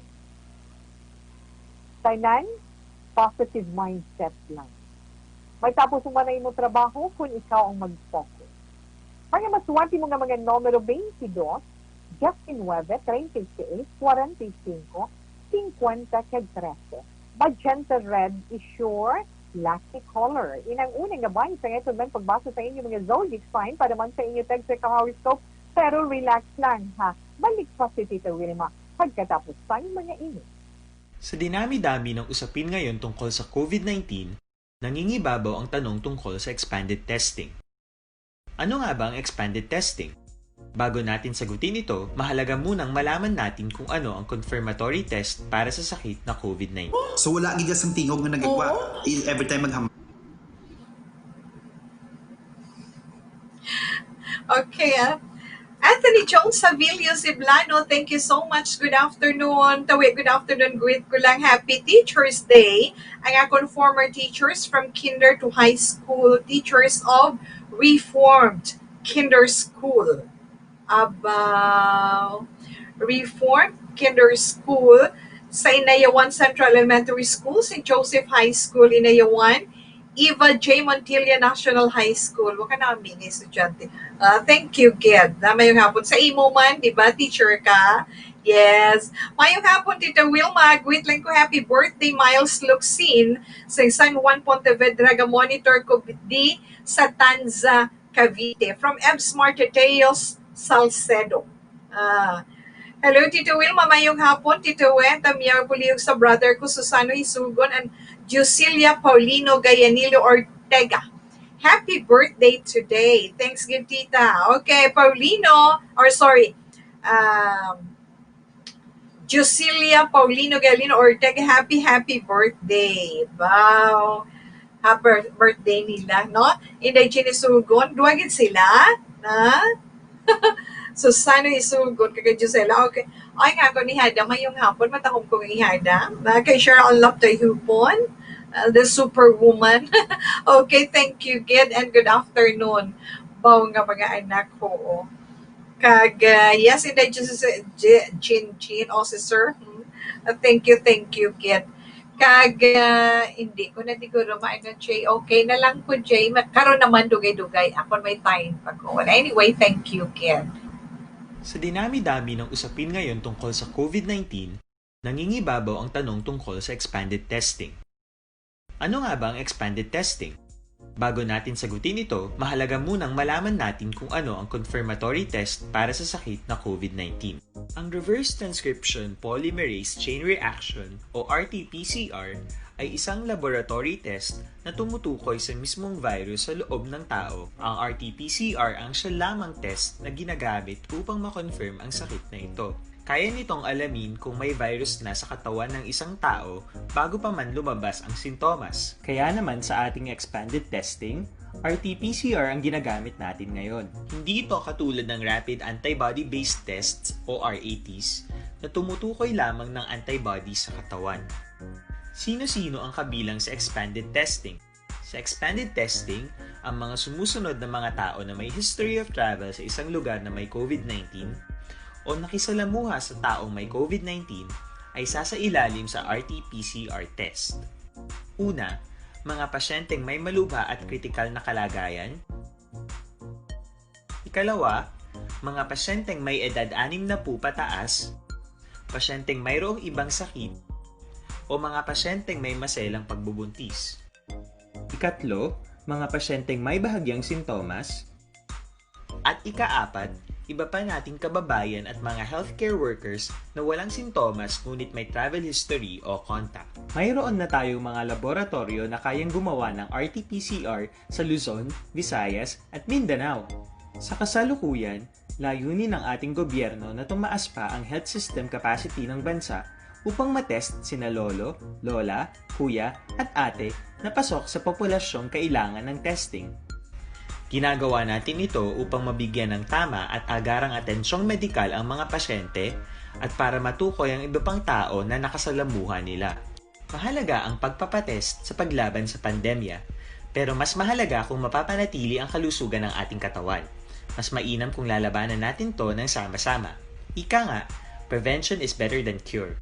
Speaker 3: Tanan, positive mindset lang. May tapos umanay mo trabaho kung ikaw ang mag-focus. Mga masuwati mo nga mga numero 22, 19, 36, 45, 50, kag 13. Magenta red is your lucky color. Inang unang gabay sa ito man pagbasa sa inyo mga zodiac sign para man sa inyo tag sa horoscope, pero relax lang ha. Balik pa si Tita Wilma pagkatapos sa mga ini.
Speaker 9: Sa dinami-dami ng usapin ngayon tungkol sa COVID-19, nangingibabaw ang tanong tungkol sa expanded testing. Ano nga ba ang expanded testing? Bago natin sagutin ito, mahalaga munang malaman natin kung ano ang confirmatory test para sa sakit na COVID-19.
Speaker 10: So wala gid sa tingog nga nagigwa every time magham.
Speaker 4: Okay, Anthony Jones Savilio Siblano, thank you so much. Good afternoon. Good afternoon. Greet ko lang. Happy Teachers Day. Ang akong former teachers from kinder to high school, teachers of Reformed Kinder School. About Reformed Kinder School sa Inayawan Central Elementary School, St. Joseph High School, Inayawan, Eva J. Montilla National High School. Waka na kami ni estudyante. Thank you, Ged. Mayong hapon. Sa imo man, di ba? Teacher ka. Yes. Mayong hapon, Tita Wilma. Greet lang ko happy birthday, Miles Luxin, sa San Juan Pontevedra, monitor ko di sa Tanza, Cavite. From Ebs Marteteos, Salcedo. Hello, Tito Wilma. Mayong hapon, Tito Wen. Tamiyar Puliyog sa brother ko, Susano Isugon, and Jusilia Paulino Gayanilo Ortega. Happy birthday today. Thanks, good tita. Okay, Jusilia Paulino Gayanilo Ortega. Happy birthday. Wow. Happy birthday nila, no? Inday Ginisugon. Duwagin sila, na? Susano Isugon, kagay Gisela. Okay. Ay nga ko ni Hada, mayong hapon, matahong kong ihada. Kay Cheryl Loptoy Hupon, the superwoman. Okay, thank you, Gid, and good afternoon. Bao nga mga anak ko. Kag, yes, inday Chin officer. Thank you, Gid. Kag, hindi ko na diguro maingat, Jay. Okay na lang ko, Jay. Karoon naman dugay-dugay. Ako may time pag anyway, thank you, Gid.
Speaker 9: Sa dinami-dami ng usapin ngayon tungkol sa COVID-19, nangingibabaw ang tanong tungkol sa expanded testing. Ano nga ba ang expanded testing? Bago natin sagutin ito, mahalaga munang malaman natin kung ano ang confirmatory test para sa sakit na COVID-19. Ang reverse transcription polymerase chain reaction o RT-PCR ay isang laboratory test na tumutukoy sa mismong virus sa loob ng tao. Ang RT-PCR ang siya lamang test na ginagamit upang makonfirm ang sakit na ito. Kaya nitong alamin kung may virus na sa katawan ng isang tao bago pa man lumabas ang sintomas. Kaya naman sa ating expanded testing, RT-PCR ang ginagamit natin ngayon. Hindi ito katulad ng rapid antibody-based tests o RATs na tumutukoy lamang ng antibodies sa katawan. Sino-sino ang kabilang sa expanded testing? Sa expanded testing, ang mga sumusunod na mga tao na may history of travel sa isang lugar na may COVID-19 o nakisalamuha sa taong may COVID-19 ay sasailalim sa RT-PCR test. Una, mga pasyenteng may malubha at kritikal na kalagayan. Ikalawa, mga pasyenteng may edad 60 pataas, pasyenteng mayroong ibang sakit, o mga pasyenteng may maselang pagbubuntis. Ikatlo, mga pasyenteng may bahagyang sintomas. At ikaapat, iba pa nating kababayan at mga healthcare workers na walang sintomas ngunit may travel history o contact. Mayroon na tayong mga laboratorio na kayang gumawa ng RT-PCR sa Luzon, Visayas at Mindanao. Sa kasalukuyan, layunin ng ating gobyerno na tumaas pa ang health system capacity ng bansa upang matest sina lolo, lola, kuya at ate na pasok sa populasyong kailangan ng testing. Ginagawa natin ito upang mabigyan ng tama at agarang atensyong medikal ang mga pasyente at para matukoy ang iba pang tao na nakasalamuha nila. Mahalaga ang pagpapatest sa paglaban sa pandemya. Pero mas mahalaga kung mapapanatili ang kalusugan ng ating katawan. Mas mainam kung lalabanan natin to ng sama-sama. Ika nga, prevention is better than cure.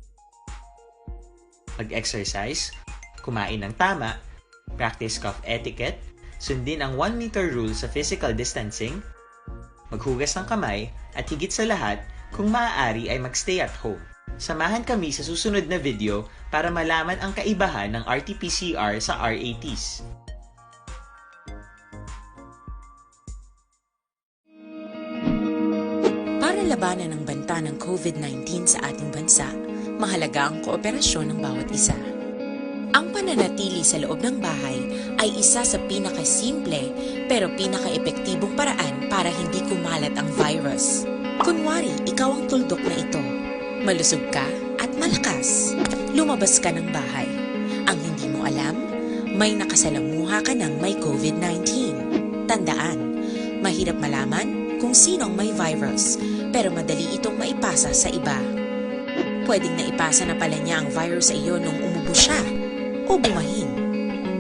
Speaker 9: Mag-exercise, kumain ng tama, practice cough etiquette, sundin ang 1 meter rule sa physical distancing, maghugas ng kamay, at higit sa lahat, kung maaari ay magstay at home. Samahan kami sa susunod na video para malaman ang kaibahan ng RT-PCR sa RATs.
Speaker 11: Para labanan ang banta ng COVID-19 sa ating bansa, mahalaga ang kooperasyon ng bawat isa. Ang pananatili sa loob ng bahay ay isa sa pinakasimple pero pinaka-epektibong paraan para hindi kumalat ang virus. Kunwari, ikaw ang tuldok na ito. Malusog ka at malakas. Lumabas ka ng bahay. Ang hindi mo alam, may nakasalamuha ka ng may COVID-19. Tandaan, mahirap malaman kung sinong may virus, pero madali itong maipasa sa iba. Pwedeng naipasa na pala niya ang virus sa iyo nung umubo siya, o bumahin.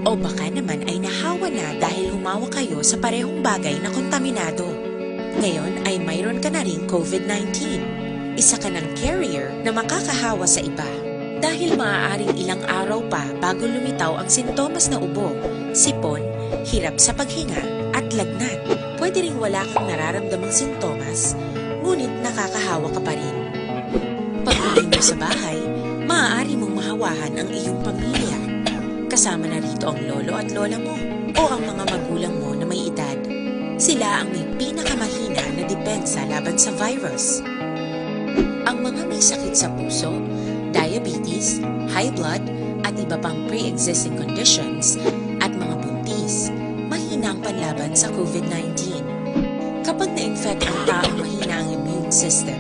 Speaker 11: O baka naman ay nahawa na dahil humawa kayo sa parehong bagay na kontaminado. Ngayon ay mayroon ka na ring COVID-19. Isa ka ng carrier na makakahawa sa iba. Dahil maaaring ilang araw pa bago lumitaw ang sintomas na ubo, sipon, hirap sa paghinga at lagnat. Pwede ring wala kang nararamdamang sintomas, ngunit nakakahawa ka pa rin. Pag-uwi mo sa bahay, maaari mong mahawahan ang iyong pamilya. Kasama na rito ang lolo at lola mo o ang mga magulang mo na may edad. Sila ang may pinakamahina na depensa laban sa virus. Ang mga may sakit sa puso, diabetes, high blood, at iba pang pre-existing conditions, at mga buntis, mahina ang panlaban sa COVID-19. Kapag na-infect ang taong mahina ang immune system,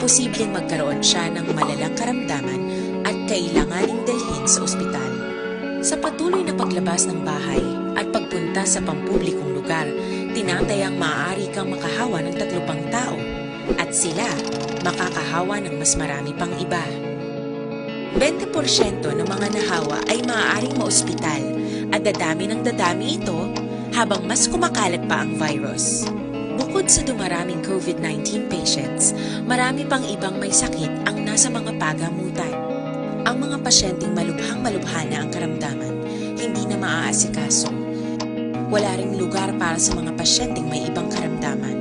Speaker 11: posibleng magkaroon siya ng malalang karamdaman at kailanganing dalhin sa ospital. Sa patuloy na paglabas ng bahay at pagpunta sa pampublikong lugar, tinatayang maaari kang makahawa ng 3 pang tao at sila makakahawa ng mas marami pang iba. 20% ng mga nahawa ay maaaring maospital at dadami ng dadami ito habang mas kumakalat pa ang virus. Bukod sa dumaraming COVID-19 patients, marami pang ibang may sakit ang nasa mga pagamutan. Ang mga pasyenteng malubhang-malubha na ang karamdaman, hindi na maaasikaso. Wala ring lugar para sa mga pasyenteng may ibang karamdaman.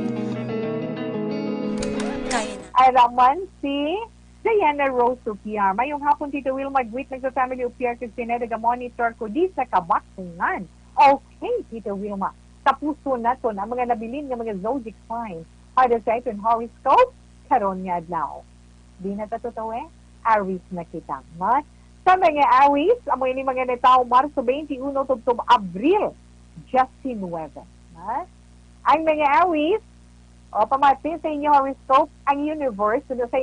Speaker 11: Kaya na.
Speaker 3: Ay raman si Diana Rose Upiar. Mayong hapon, Tito Wilma, greet na sa family Upiar kasi monitor ko di sa kabaktungan. Okay, Tito Wilma. Tapuso na to na mga nabilin ng mga zodiac signs para sa itong horoscope karon nga adlaw. Di na tatutuwi? Aries na kita. No? Sa mga Aries, amoy ni mga netaw Marso 21 tubtob Abril 19. No? Ang mga Aries, o pamati sa inyo horoscope, ang universe sa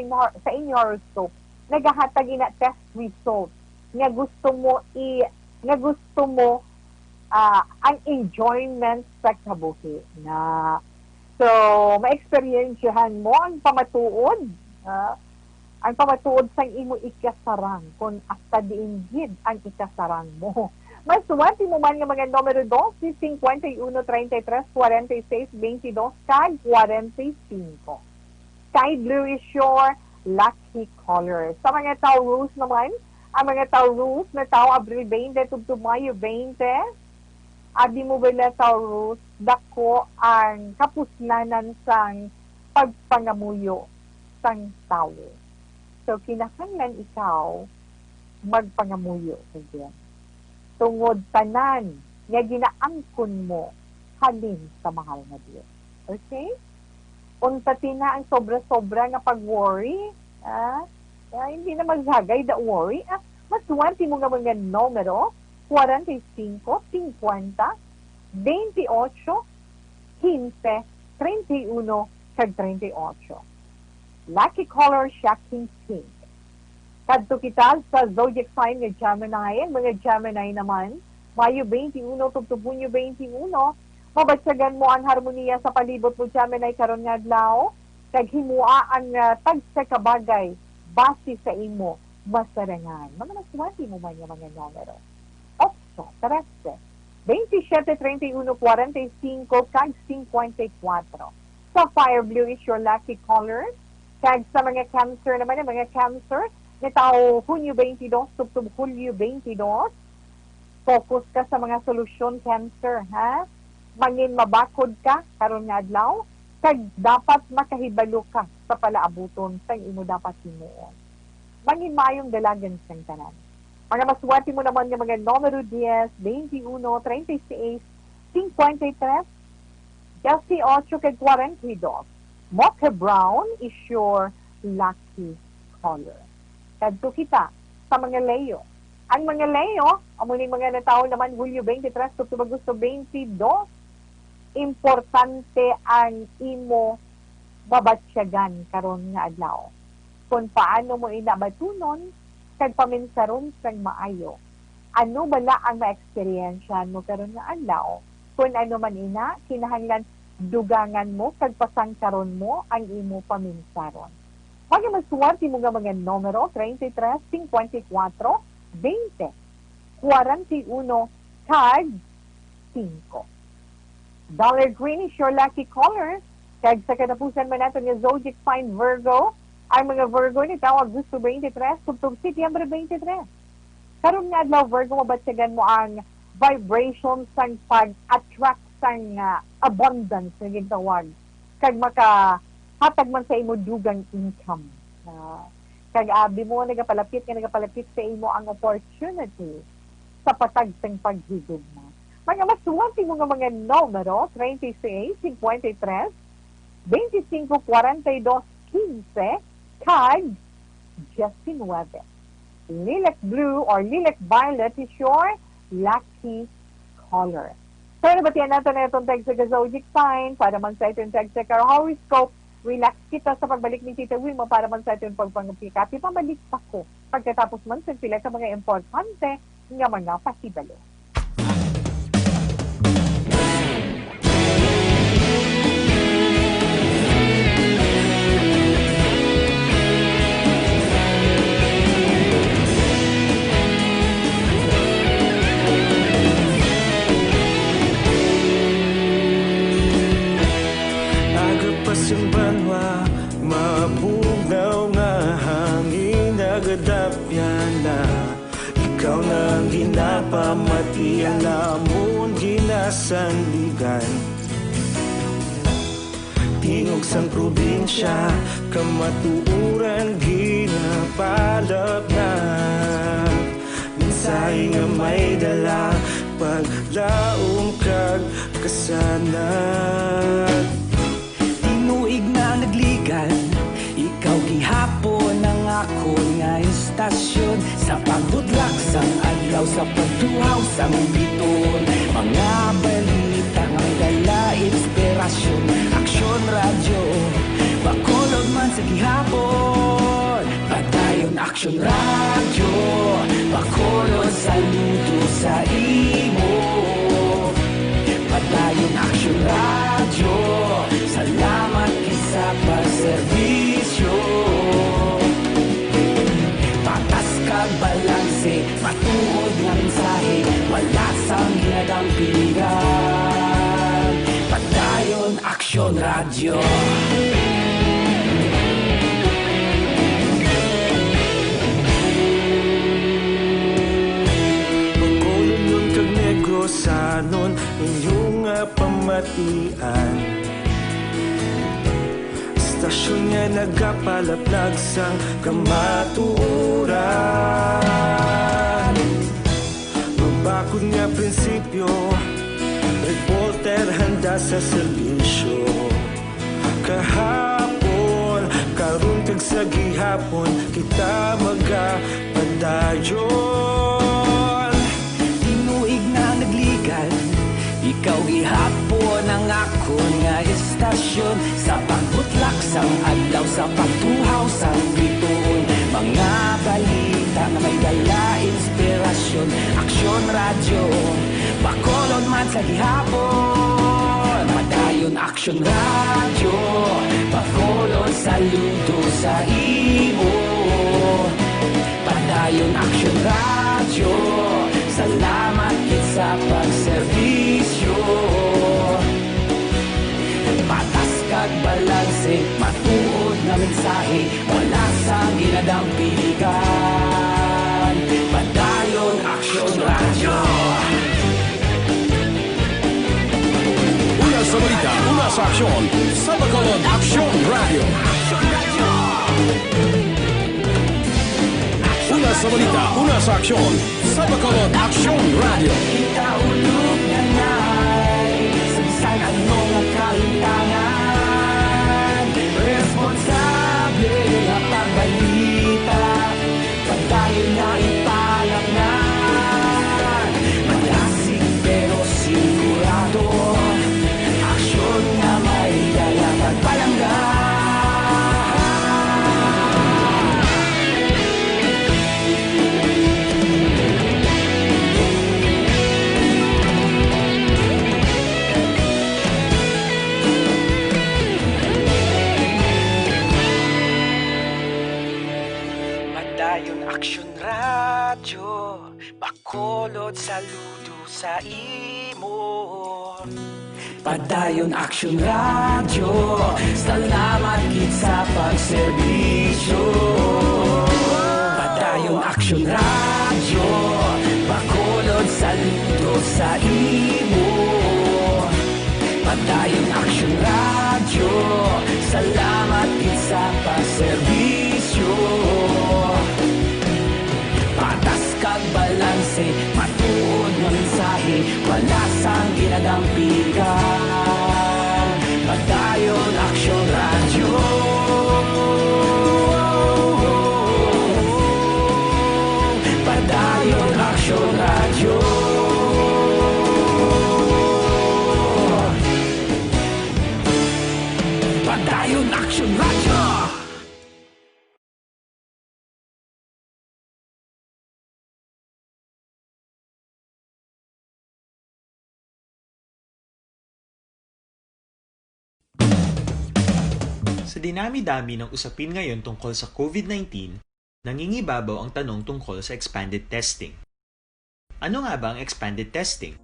Speaker 3: inyo horoscope nagahatag ina test result nga gusto mo ang enjoyment sa kabuhi na so ma-experiensyahan mo ang pamatuod sa imo ikasarang kung hasta diinggid ang ikasarang mo. Mas suwati mo man nga mga numero 2, 51, 33, 46, 22, kag 45. Sky blue is your lucky color. Sa mga Taurus naman, ang mga Taurus na tao Abril 20 tubto Mayo 20, abi mo ba na Taurus, dako ang kapuslanan sang pagpangamuyo sang tao. So, kinahanglan ikaw magpangamuyo. Again. Tungod tanan nga ginaangkon mo halin sa mahal na Diyos. Okay? Unta tina ang sobra-sobra nga pag-worry, hindi na maghagay da worry. Masuwanti mo nga mga numero 45, 50, 28, 15, 31, kag 38. Lucky color shocking pink. Kadto kita sa zodiac sign nga Gemini, mga Gemini naman, Mayo 21 tubto Hunyo 21, mabatsagan mo ang harmoniya sa palibot mo Gemini karon nga adlaw, kag himua ang tagsa kabagay base sa imo masarangan. Mga naswati mo man yung mga numero. 8, 13, 27, 31, 45, kag 54. Sa fire blue is your lucky color. Kag sa mga Cancer naman, mga Cancer, na tao Hunyo 22, tubtub Hulyo 22, focus ka sa mga solusyon, Cancer, ha? Mangin mabakod ka, karon nga adlaw, kag dapat makahibalo ka sa palaabuton sa imo dapat himuon. Mangin mayong dalagan sang tanan. Mga maswati mo naman ng mga numero 10, 21, 36, 53, 18 kag 42. Mocha brown is your lucky color. Kadto kita sa mga Leo. Ang mga Leo, amuning mga natao naman Hulyo 23, Tuktub Agosto 22, importante ang imo babatsyagan karon nga adlaw. Kung paano mo inabatunon, kag paminsaron sang maayo. Ano bala ang ma-experiensyan mo karon nga adlaw? Kung ano man ina, kinahanglan dugangan mo, kag pasangkaron mo ang imo paminsaron. Magmaswerte mo nga mga numero 33, 54, 20, 41, kag 5. Dollar green is your lucky color. Kag sa katapusan man nato nga zodiac sign Virgo, ang mga Virgo ni tawag Agosto 23, subtog Setyembre 23. Karon nga adlaw Virgo, mabatsagan mo ang vibration sang pag-attract sang abundance na gintawag. Kag makahatag man sa imo dugang income. Kag abi mo nagapalapit sa imo ang opportunity sa patag sang paghigugma. Mga masuwante mo nga mga numero 36, 53, 25, 42, 15, kag 19. Lilac blue or lilac violet is your lucky color. So, nabatian natin na itong tag sa zodiac sign para man sa itong tag sa horoscope. Relax kita sa pagbalik ni Tita Wilma para man sa itong pagpangapikati. Pabalik pa ko pagkatapos man sa pila sa mga importante nga mga pasibalo.
Speaker 5: Yung banwa, mapugnaw nga hangin nagadapyan na. Ikaw na ang ginapamati, alamon ginasandigan. Tingog sang probinsya, kamatuuran ginapalap na. Minsay nga may dala, paglaong kag kasanat.
Speaker 6: Tinuig na nagligan, ikaw gihapon ang ako nga istasyon. Sa pagbudlak sang adlaw, sa pagtuhaw sang biton. Mga balita nga may dala, inspirasyon, aksyon, radyo, bakolog man sa gihapon. Padayon aksyon, radyo, bakolog saludo sa imo. Padayon aksyon, radyo, salamat sa pagserbisyo. Patas kag balanse, matuod ng mensahe, wala sang ginadampingan. Padayon aksyon, radyo.
Speaker 5: Pagkulong nun kag negrosanon, inyong pamatian. Stasyon nga nagapalaplag sang kamatuuran. Magbakod nga prinsipyo, reporter handa sa serbisyo. Kahapon, karon kag sa gihapon, kita magapadayon.
Speaker 6: Tinuig na nagligan, ikaw gihapon ang ako nga istasyon. Sa pagbutlak sang adlaw, sa pagtuhaw sang bituon. Mga balita nga may dala, inspirasyon, aksyon, radyo, bakolod man sa gihapon. Padayon aksyon, radyo, bakolod saludo sa imo. Padayon aksyon, radyo, salamat kit sa pagservisyo. na mensahe, wala sa ginadampigan. Padayon Aksyon Radyo.
Speaker 1: Una sa balita, una sa aksyon, sa Bacolod Aksyon Radio. Una sa balita, una sa aksyon, sa Bacolod Aksyon Radio.
Speaker 6: Ikaulog na na'y Samsan anong kahintangan. Responsable na pagbalita, padayon na ipalaknan. Malasig pero sigurado, aksyon na may dala pagpalanggan. Padayon Aksyon Radyo, Bacolod saludo sa imo. Padayon Aksyon Radyo, salamat gid sa pagserbisyo. Padayon Aksyon Radyo, Bacolod saludo sa imo. Padayon Aksyon Radyo, salamat gid sa pagserbisyo. Patas kag balanse, matuod na mensahe, wala sang ginadampigan. Padayon Aksyon Radyo. Padayon Aksyon Radyo. Padayon Aksyon Radyo.
Speaker 9: Sa dinami-dami ng usapin ngayon tungkol sa COVID-19, nangingibabaw ang tanong tungkol sa expanded testing. Ano nga ba ang expanded testing?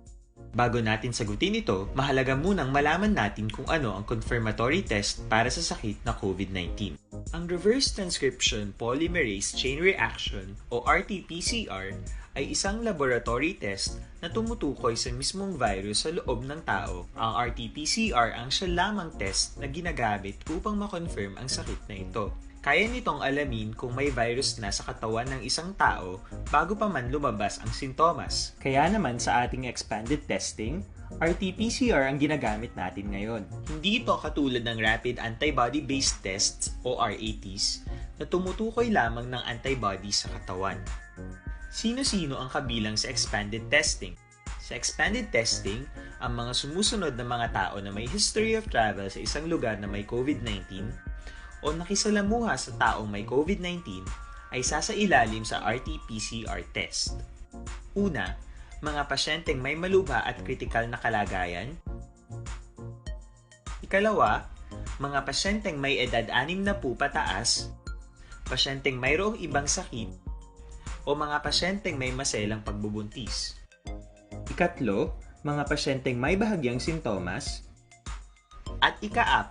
Speaker 9: Bago natin sagutin ito, mahalaga munang malaman natin kung ano ang confirmatory test para sa sakit na COVID-19. Ang reverse transcription polymerase chain reaction o RT-PCR ay isang laboratory test na tumutukoy sa mismong virus sa loob ng tao. Ang RT-PCR ang siya lamang test na ginagamit upang makonfirm ang sakit na ito. Kaya nitong alamin kung may virus na sa katawan ng isang tao bago pa man lumabas ang sintomas. Kaya naman sa ating expanded testing, RT-PCR ang ginagamit natin ngayon. Hindi ito katulad ng Rapid Antibody-Based Tests o RATs na tumutukoy lamang ng antibodies sa katawan. Sino-sino ang kabilang sa expanded testing? Sa expanded testing, ang mga sumusunod na mga tao na may history of travel sa isang lugar na may COVID-19 o nakisalamuha sa taong may COVID-19 ay sasailalim sa RT-PCR test. Una, mga pasyenteng may malubha at kritikal na kalagayan. Ikalawa, mga pasyenteng may edad 60 pataas, pasyenteng mayroong ibang sakit, o mga pasyenteng may maselang pagbubuntis. Ikatlo, mga pasyenteng may bahagyang sintomas. At ikaapat,